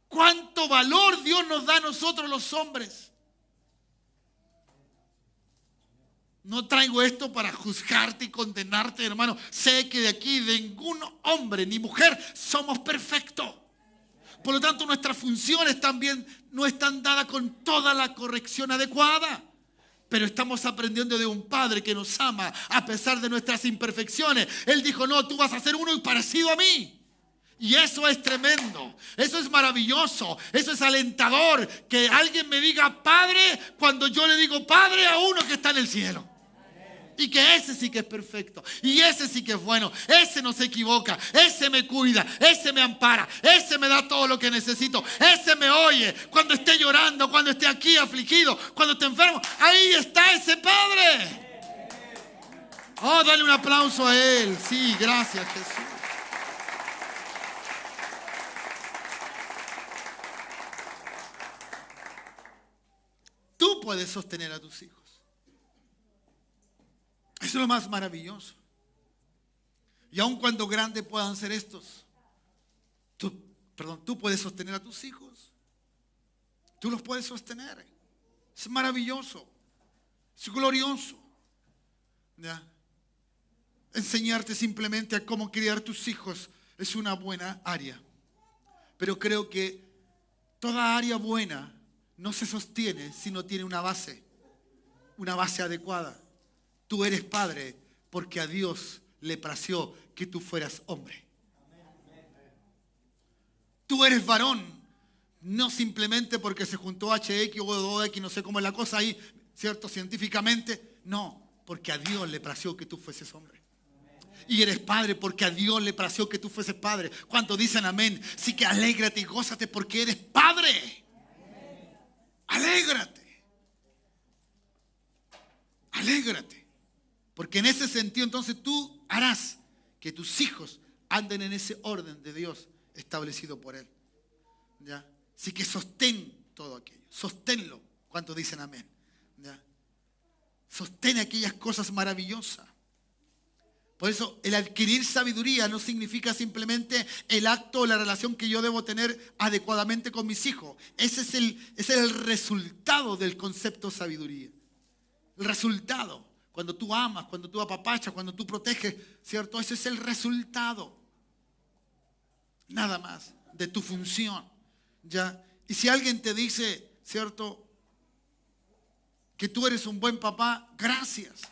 Cuánto valor Dios nos da a nosotros los hombres. No traigo esto para juzgarte y condenarte, hermano. Sé que de aquí ningún hombre ni mujer somos perfectos. Por lo tanto, nuestras funciones también no están dadas con toda la corrección adecuada. Pero estamos aprendiendo de un Padre que nos ama a pesar de nuestras imperfecciones. Él dijo: no, tú vas a ser uno parecido a mí. Y eso es tremendo, eso es maravilloso, eso es alentador. Que alguien me diga Padre cuando yo le digo Padre a uno que está en el cielo. Y que ese sí que es perfecto. Y ese sí que es bueno. Ese no se equivoca. Ese me cuida. Ese me ampara. Ese me da todo lo que necesito. Ese me oye cuando esté llorando, cuando esté aquí afligido, cuando esté enfermo. Ahí está ese Padre. Oh, dale un aplauso a Él. Sí, gracias, Jesús. Tú puedes sostener a tus hijos. Eso es lo más maravilloso. Y aun cuando grandes puedan ser estos, tú puedes sostener a tus hijos. Tú los puedes sostener. Es maravilloso. Es glorioso. ¿Ya? Enseñarte simplemente a cómo criar tus hijos es una buena área. Pero creo que toda área buena no se sostiene si no tiene una base adecuada. Tú eres padre porque a Dios le plació que tú fueras hombre. Tú eres varón, no simplemente porque se juntó HX o 2X, no sé cómo es la cosa ahí, ¿cierto? Científicamente. No, porque a Dios le plació que tú fueses hombre. Y eres padre porque a Dios le plació que tú fueses padre. ¿Cuántos dicen amén? Sí, que alégrate y gózate porque eres padre. Alégrate. Alégrate. Porque en ese sentido entonces tú harás que tus hijos anden en ese orden de Dios establecido por Él. ¿Ya? Así que sostén todo aquello. Sosténlo. ¿Cuántos dicen amén? ¿Ya? Sostén aquellas cosas maravillosas. Por eso el adquirir sabiduría no significa simplemente el acto o la relación que yo debo tener adecuadamente con mis hijos. Ese es el resultado del concepto sabiduría. El resultado. Cuando tú amas, cuando tú apapachas, cuando tú proteges, ¿cierto? Ese es el resultado. Nada más de tu función. ¿Ya? Y si alguien te dice, ¿cierto?, que tú eres un buen papá, gracias.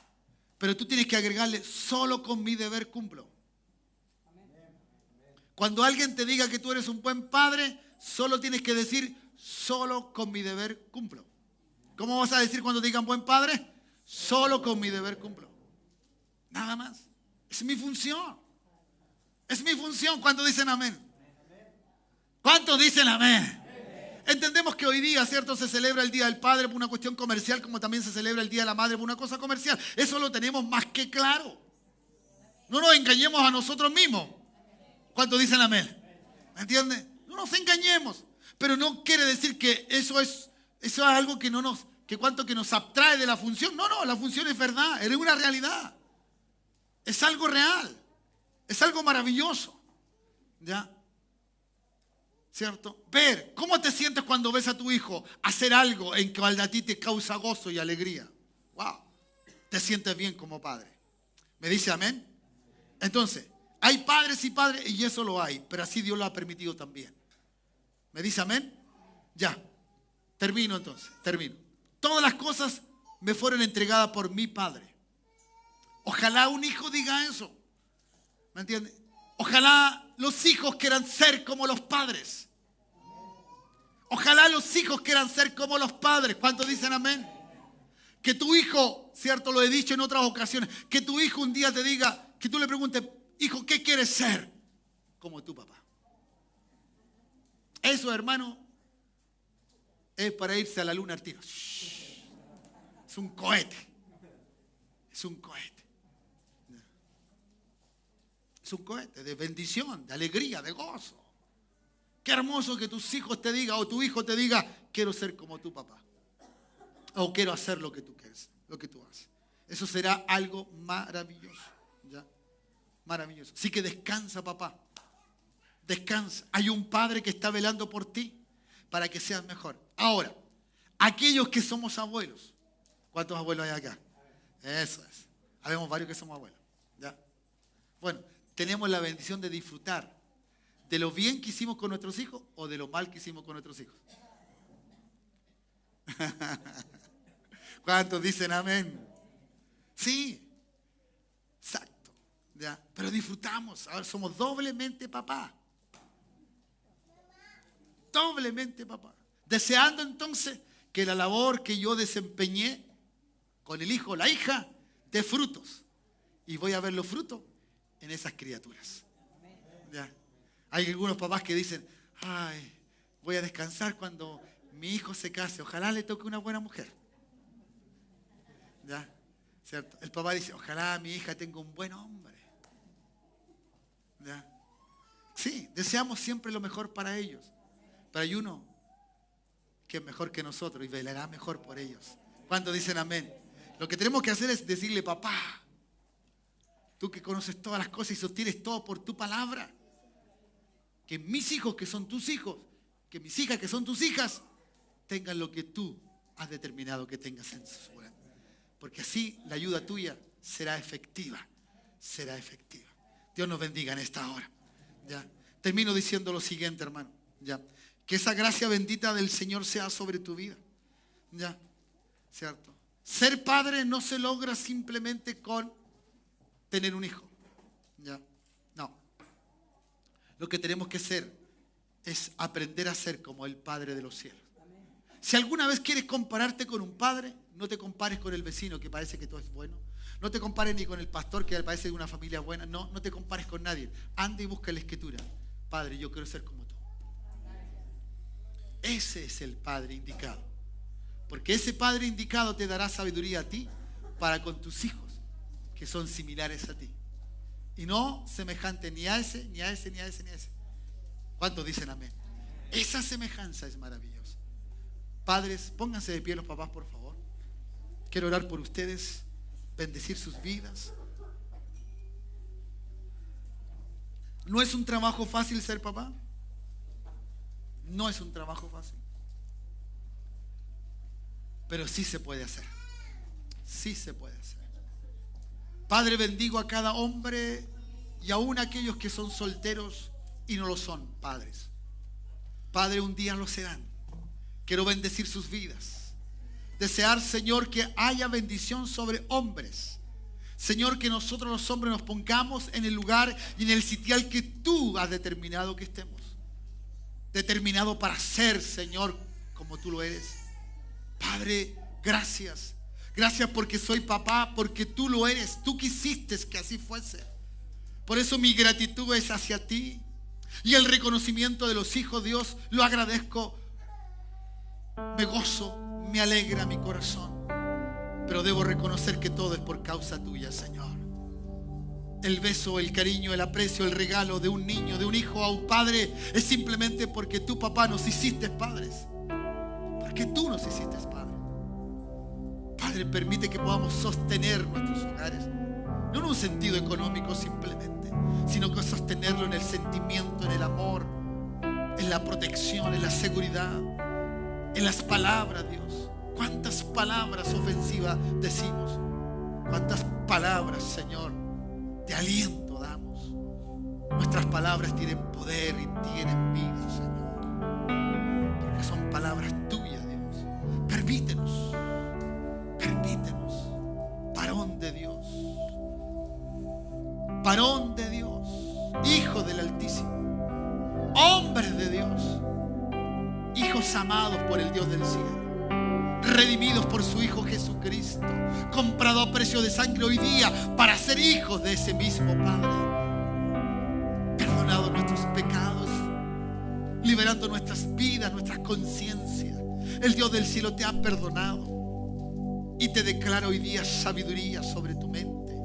Pero tú tienes que agregarle, solo con mi deber cumplo. Cuando alguien te diga que tú eres un buen padre, solo tienes que decir, solo con mi deber cumplo. ¿Cómo vas a decir cuando te digan buen padre? Solo con mi deber cumplo. Nada más. Es mi función. Es mi función. ¿Cuántos dicen amén? ¿Cuántos dicen amén? Entendemos que hoy día, ¿cierto?, se celebra el Día del Padre por una cuestión comercial, como también se celebra el Día de la Madre por una cosa comercial. Eso lo tenemos más que claro. No nos engañemos a nosotros mismos. ¿Cuántos dicen amén? ¿Me entiendes? No nos engañemos. Pero no quiere decir que eso es algo que nos abstrae de la función. No, la función es verdad, es una realidad. Es algo real. Es algo maravilloso. ¿Ya? ¿Cierto? Ver, ¿cómo te sientes cuando ves a tu hijo hacer algo en que a ti te causa gozo y alegría? ¡Wow! Te sientes bien como padre. ¿Me dice amén? Entonces, hay padres y padres y eso lo hay, pero así Dios lo ha permitido también. ¿Me dice amén? Ya. Termino. Todas las cosas me fueron entregadas por mi padre. Ojalá un hijo diga eso. ¿Me entiendes? Ojalá los hijos quieran ser como los padres. Ojalá los hijos quieran ser como los padres. ¿Cuántos dicen amén? Que tu hijo, cierto, lo he dicho en otras ocasiones, que tu hijo un día te diga, que tú le preguntes, hijo, ¿qué quieres ser? Como tu papá. Eso, hermano, es para irse a la luna al tiro. Es un cohete. Es un cohete. Es un cohete de bendición, de alegría, de gozo. Qué hermoso que tus hijos te digan o tu hijo te diga, quiero ser como tu papá. O quiero hacer lo que tú quieres, lo que tú haces. Eso será algo maravilloso. ¿Ya? Maravilloso. Así que descansa, papá. Descansa. Hay un padre que está velando por ti para que seas mejor. Ahora, aquellos que somos abuelos. ¿Cuántos abuelos hay acá? Eso es. Habemos varios que somos abuelos. ¿Ya? Bueno, tenemos la bendición de disfrutar de lo bien que hicimos con nuestros hijos o de lo mal que hicimos con nuestros hijos. ¿Cuántos dicen amén? Sí, exacto. ¿Ya? Pero disfrutamos. Ahora somos doblemente papá. Doblemente papá. Deseando entonces que la labor que yo desempeñé con el hijo o la hija dé frutos. Y voy a ver los frutos en esas criaturas. ¿Ya? Hay algunos papás que dicen, ay, voy a descansar cuando mi hijo se case. Ojalá le toque una buena mujer. ¿Ya? ¿Cierto? El papá dice, ojalá mi hija tenga un buen hombre. ¿Ya? Sí, deseamos siempre lo mejor para ellos. Pero hay uno que es mejor que nosotros y velará mejor por ellos. ¿Cuántos dicen amén? Lo que tenemos que hacer es decirle, papá, tú que conoces todas las cosas y sostienes todo por tu palabra, que mis hijos que son tus hijos, que mis hijas que son tus hijas, tengan lo que tú has determinado que tengas en su vida. Porque así la ayuda tuya será efectiva. Será efectiva. Dios nos bendiga en esta hora. ¿Ya? Termino diciendo lo siguiente, hermano. ¿Ya? Que esa gracia bendita del Señor sea sobre tu vida. ¿Ya? ¿Cierto? Ser padre no se logra simplemente con tener un hijo. ¿Ya? No. Lo que tenemos que hacer es aprender a ser como el Padre de los cielos. Si alguna vez quieres compararte con un padre, no te compares con el vecino que parece que todo es bueno. No te compares ni con el pastor que parece de una familia buena. No te compares con nadie. Anda y busca la escritura. Padre, yo quiero ser como tú. Ese es el Padre indicado. Porque ese Padre indicado te dará sabiduría a ti para con tus hijos. que son similares a ti. Y no semejantes ni a ese, ni a ese, ni a ese, ni a ese. ¿Cuántos dicen amén? Esa semejanza es maravillosa. Padres, pónganse de pie los papás, por favor. Quiero orar por ustedes, bendecir sus vidas. ¿No es un trabajo fácil ser papá? No es un trabajo fácil. Pero sí se puede hacer. Sí se puede hacer. Padre, bendigo a cada hombre y aún a aquellos que son solteros y no lo son, padres. Padre, un día lo serán. Quiero bendecir sus vidas. Desear, Señor, que haya bendición sobre hombres. Señor, que nosotros los hombres nos pongamos en el lugar y en el sitial que tú has determinado que estemos. Determinado para ser, Señor, como tú lo eres. Padre, gracias. Gracias porque soy papá, porque tú lo eres. Tú quisiste que así fuese. Por eso mi gratitud es hacia ti. Y el reconocimiento de los hijos, Dios, lo agradezco. Me gozo, me alegra mi corazón. Pero debo reconocer que todo es por causa tuya, Señor. El beso, el cariño, el aprecio, el regalo de un niño, de un hijo a un padre es simplemente porque tú, papá, nos hiciste padres. Porque tú nos hiciste padres. Padre, permite que podamos sostener nuestros hogares. No en un sentido económico simplemente, sino que sostenerlo en el sentimiento, en el amor, en la protección, en la seguridad, en las palabras, Dios. ¿Cuántas palabras ofensivas decimos? ¿Cuántas palabras, Señor, de aliento damos? Nuestras palabras tienen poder y tienen vida, Señor. Porque son palabras tuyas, Dios. Permítenos, varón de Dios, varón de Dios, hijo del Altísimo, hombres de Dios, hijos amados por el Dios del cielo, redimidos por su Hijo Jesucristo, comprado a precio de sangre hoy día para ser hijos de ese mismo Padre, perdonados nuestros pecados, liberando nuestras vidas, nuestras conciencias. El Dios del cielo te ha perdonado y te declara hoy día sabiduría sobre tu mente.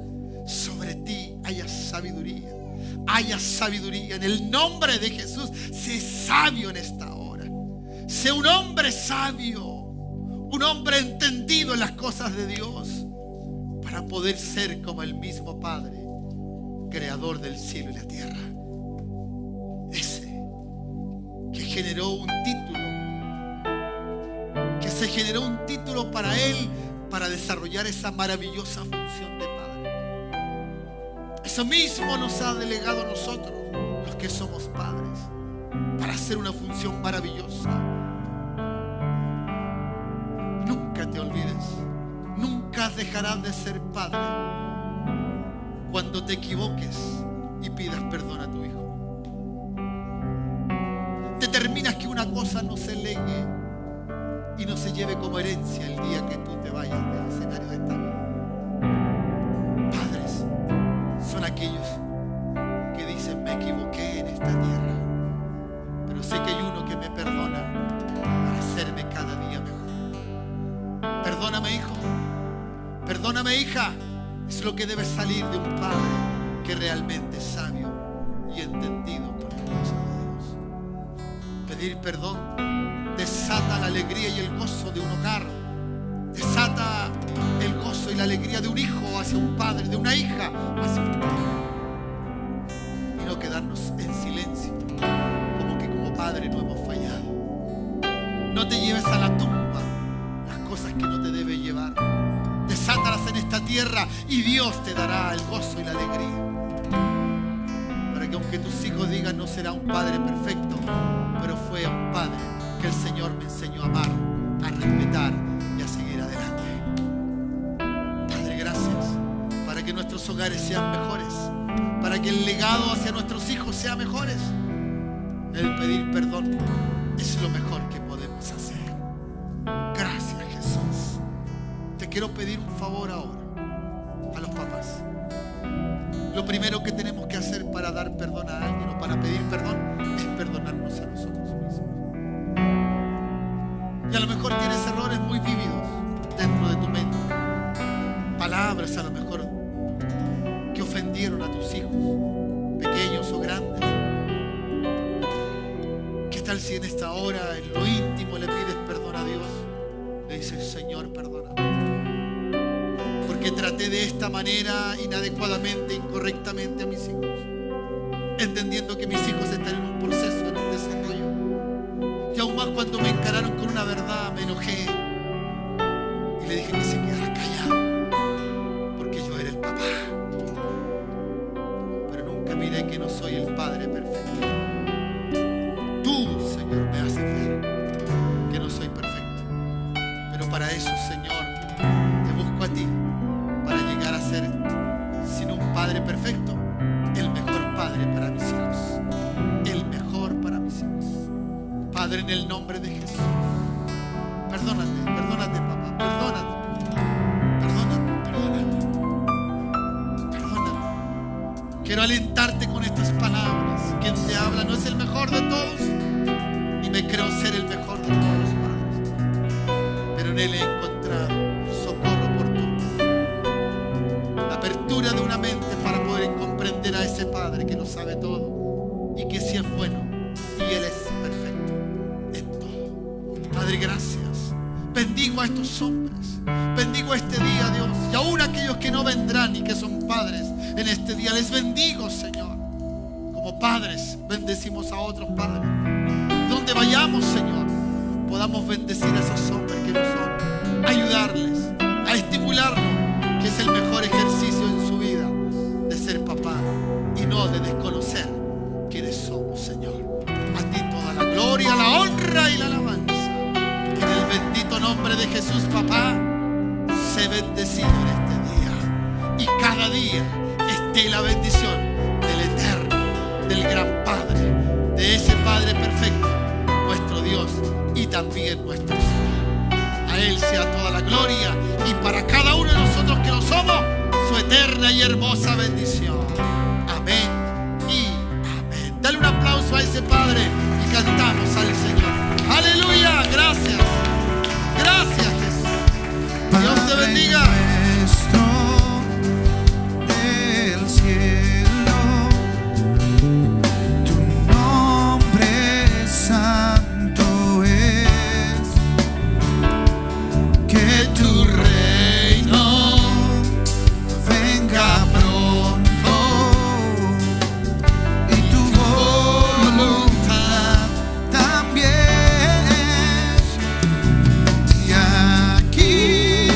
Sobre ti haya sabiduría. Haya sabiduría. En el nombre de Jesús, sé sabio en esta hora. Sé un hombre sabio. Un hombre entendido en las cosas de Dios. Para poder ser como el mismo Padre, creador del cielo y la tierra. Ese que generó un título. Que se generó un título para él, para desarrollar esa maravillosa función de Padre. Eso mismo nos ha delegado a nosotros, los que somos padres, para hacer una función maravillosa. Nunca te olvides, nunca dejarás de ser padre cuando te equivoques y pidas perdón a tu hijo. Determinas que una cosa no se legue y no se lleve como herencia el día que tú te vayas del escenario de esta vida. Padres son aquellos que dicen: me equivoqué en esta tierra, pero sé que hay uno que me perdona para hacerme cada día mejor. Perdóname, hijo, perdóname, hija. Es lo que debe salir de un padre que realmente es sabio y entendido con las cosas de Dios. Pedir perdón desata la alegría y el gozo de un hogar. Desata el gozo y la alegría de un hijo hacia un padre, de una hija hacia un padre. Y no quedarnos en silencio, como que como padre no hemos fallado. No te lleves a la tumba las cosas que no te debe llevar. Desátalas en esta tierra y Dios te dará el gozo y la alegría. Para que aunque tus hijos digan: no será un padre perfecto, pero fue un padre que el Señor me enseñó a amar, a respetar y a seguir adelante. Padre, gracias para que nuestros hogares sean mejores, para que el legado hacia nuestros hijos sea mejores. El pedir perdón es lo mejor que podemos hacer. Gracias, Jesús. Te quiero pedir un favor ahora a los papás. Lo primero que tenemos que hacer para dar perdón a alguien o para pedir perdón es perdonarnos a nosotros mismos. Y a lo mejor tienes errores muy vívidos dentro de tu mente. Palabras a lo mejor perdieron a tus hijos, pequeños o grandes. ¿Qué tal si en esta hora, en lo íntimo, le pides perdón a Dios? Le dices: Señor, perdóname, porque traté de esta manera inadecuadamente, incorrectamente a mis hijos, entendiendo que mis hijos están en un proceso, en un desarrollo. Y aún más cuando me encararon con una verdad, me enojé y le dije que se quedara callado, porque yo era el papá. Pero nunca miré que no soy el padre perfecto. Tú, Señor, me haces ver que no soy perfecto. Pero para eso, Señor, te busco a ti, para llegar a ser, sin un padre perfecto, el mejor padre para mis hijos. El mejor para mis hijos. Padre, en el nombre de Jesús, perdónate, perdónate, papá, perdónate, perdónate, perdónate, perdónate. Quiero alentarte con estas palabras. Quien te habla no es el mejor de todos, ni me creo ser el mejor de todos los padres, pero en Él he encontrado socorro oportuno, la apertura de una mente para poder comprender a ese Padre que lo sabe todo y que sí es bueno y Él es perfecto en todo. Padre, gracias. Bendigo a estos hombres, bendigo este día, Dios, y aún aquellos que no vendrán y que son padres en este día, les bendigo, Señor. Como padres bendecimos a otros padres. Donde vayamos, Señor, podamos bendecir a esos hombres que no son, ayudarles, a estimularlos, que es el mejor ejercicio en su vida, de ser papá y no de desconocer quiénes somos, Señor. A ti toda la gloria, la honra y la alabanza. En el bendito nombre de Jesús, papá, sé bendecido en este día. Y cada día esté la bendición del Eterno, del Gran Padre, de ese Padre perfecto, nuestro Dios y también nuestro Señor. A Él sea toda la gloria y para cada uno de nosotros que lo somos, su eterna y hermosa bendición. Amén y amén. Dale un aplauso a ese Padre y cantamos al Señor. Aleluya, gracias. Gracias, Jesús. Dios te bendiga. Del cielo, tu nombre santo es, que tu reino venga pronto y tu voluntad también. Y aquí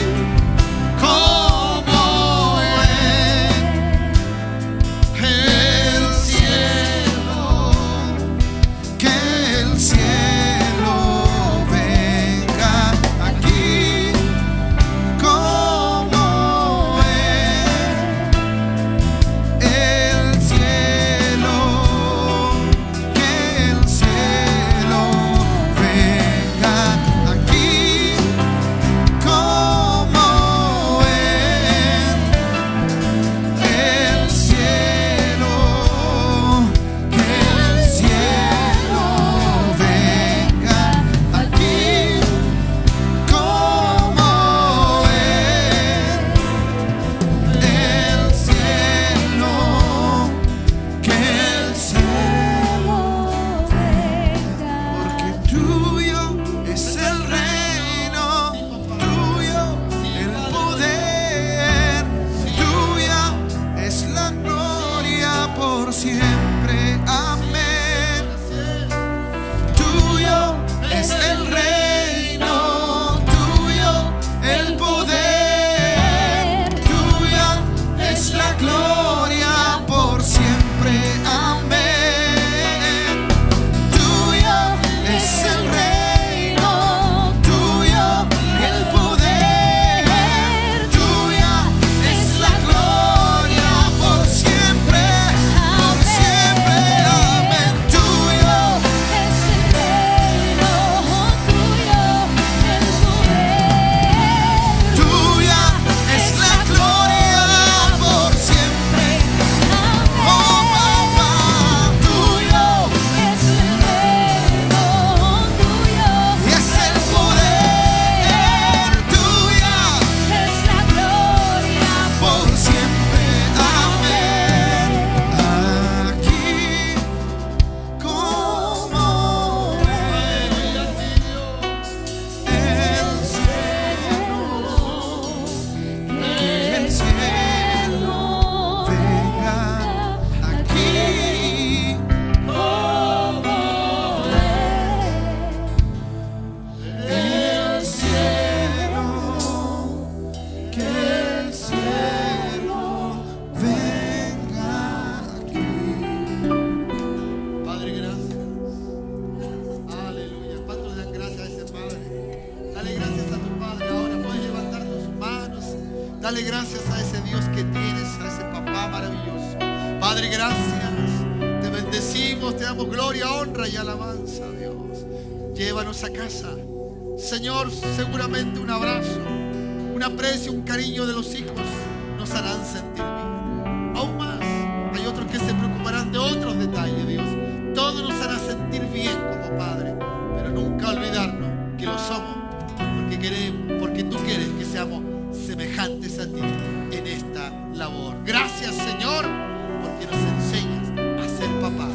a ese Dios que tienes, a ese papá maravilloso. Padre, gracias. Te bendecimos, te damos gloria, honra y alabanza, Dios. Llévanos a casa. Señor, seguramente un abrazo, un aprecio, un cariño de los hijos nos harán sentir bien. Aún más, hay otros que se preocuparán de otros detalles, Dios. Todo nos hará sentir bien como Padre, pero nunca olvidarnos que lo somos, porque queremos, porque tú quieres que seamos semejantes a ti en esta labor. Gracias, Señor, porque nos enseñas a ser papá.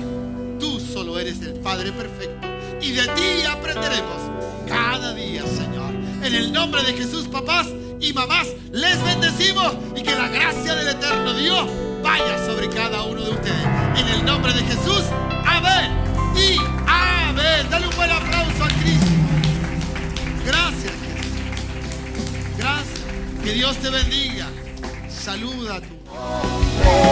Tú solo eres el Padre perfecto y de ti aprenderemos cada día, Señor. En el nombre de Jesús, papás y mamás, les bendecimos y que la gracia del eterno Dios vaya sobre cada uno de ustedes. En el nombre de Jesús, amén y amén. Dale un buen aplauso a Cristo. Gracias, Jesús. Gracias. Que Dios te bendiga. Saluda a tu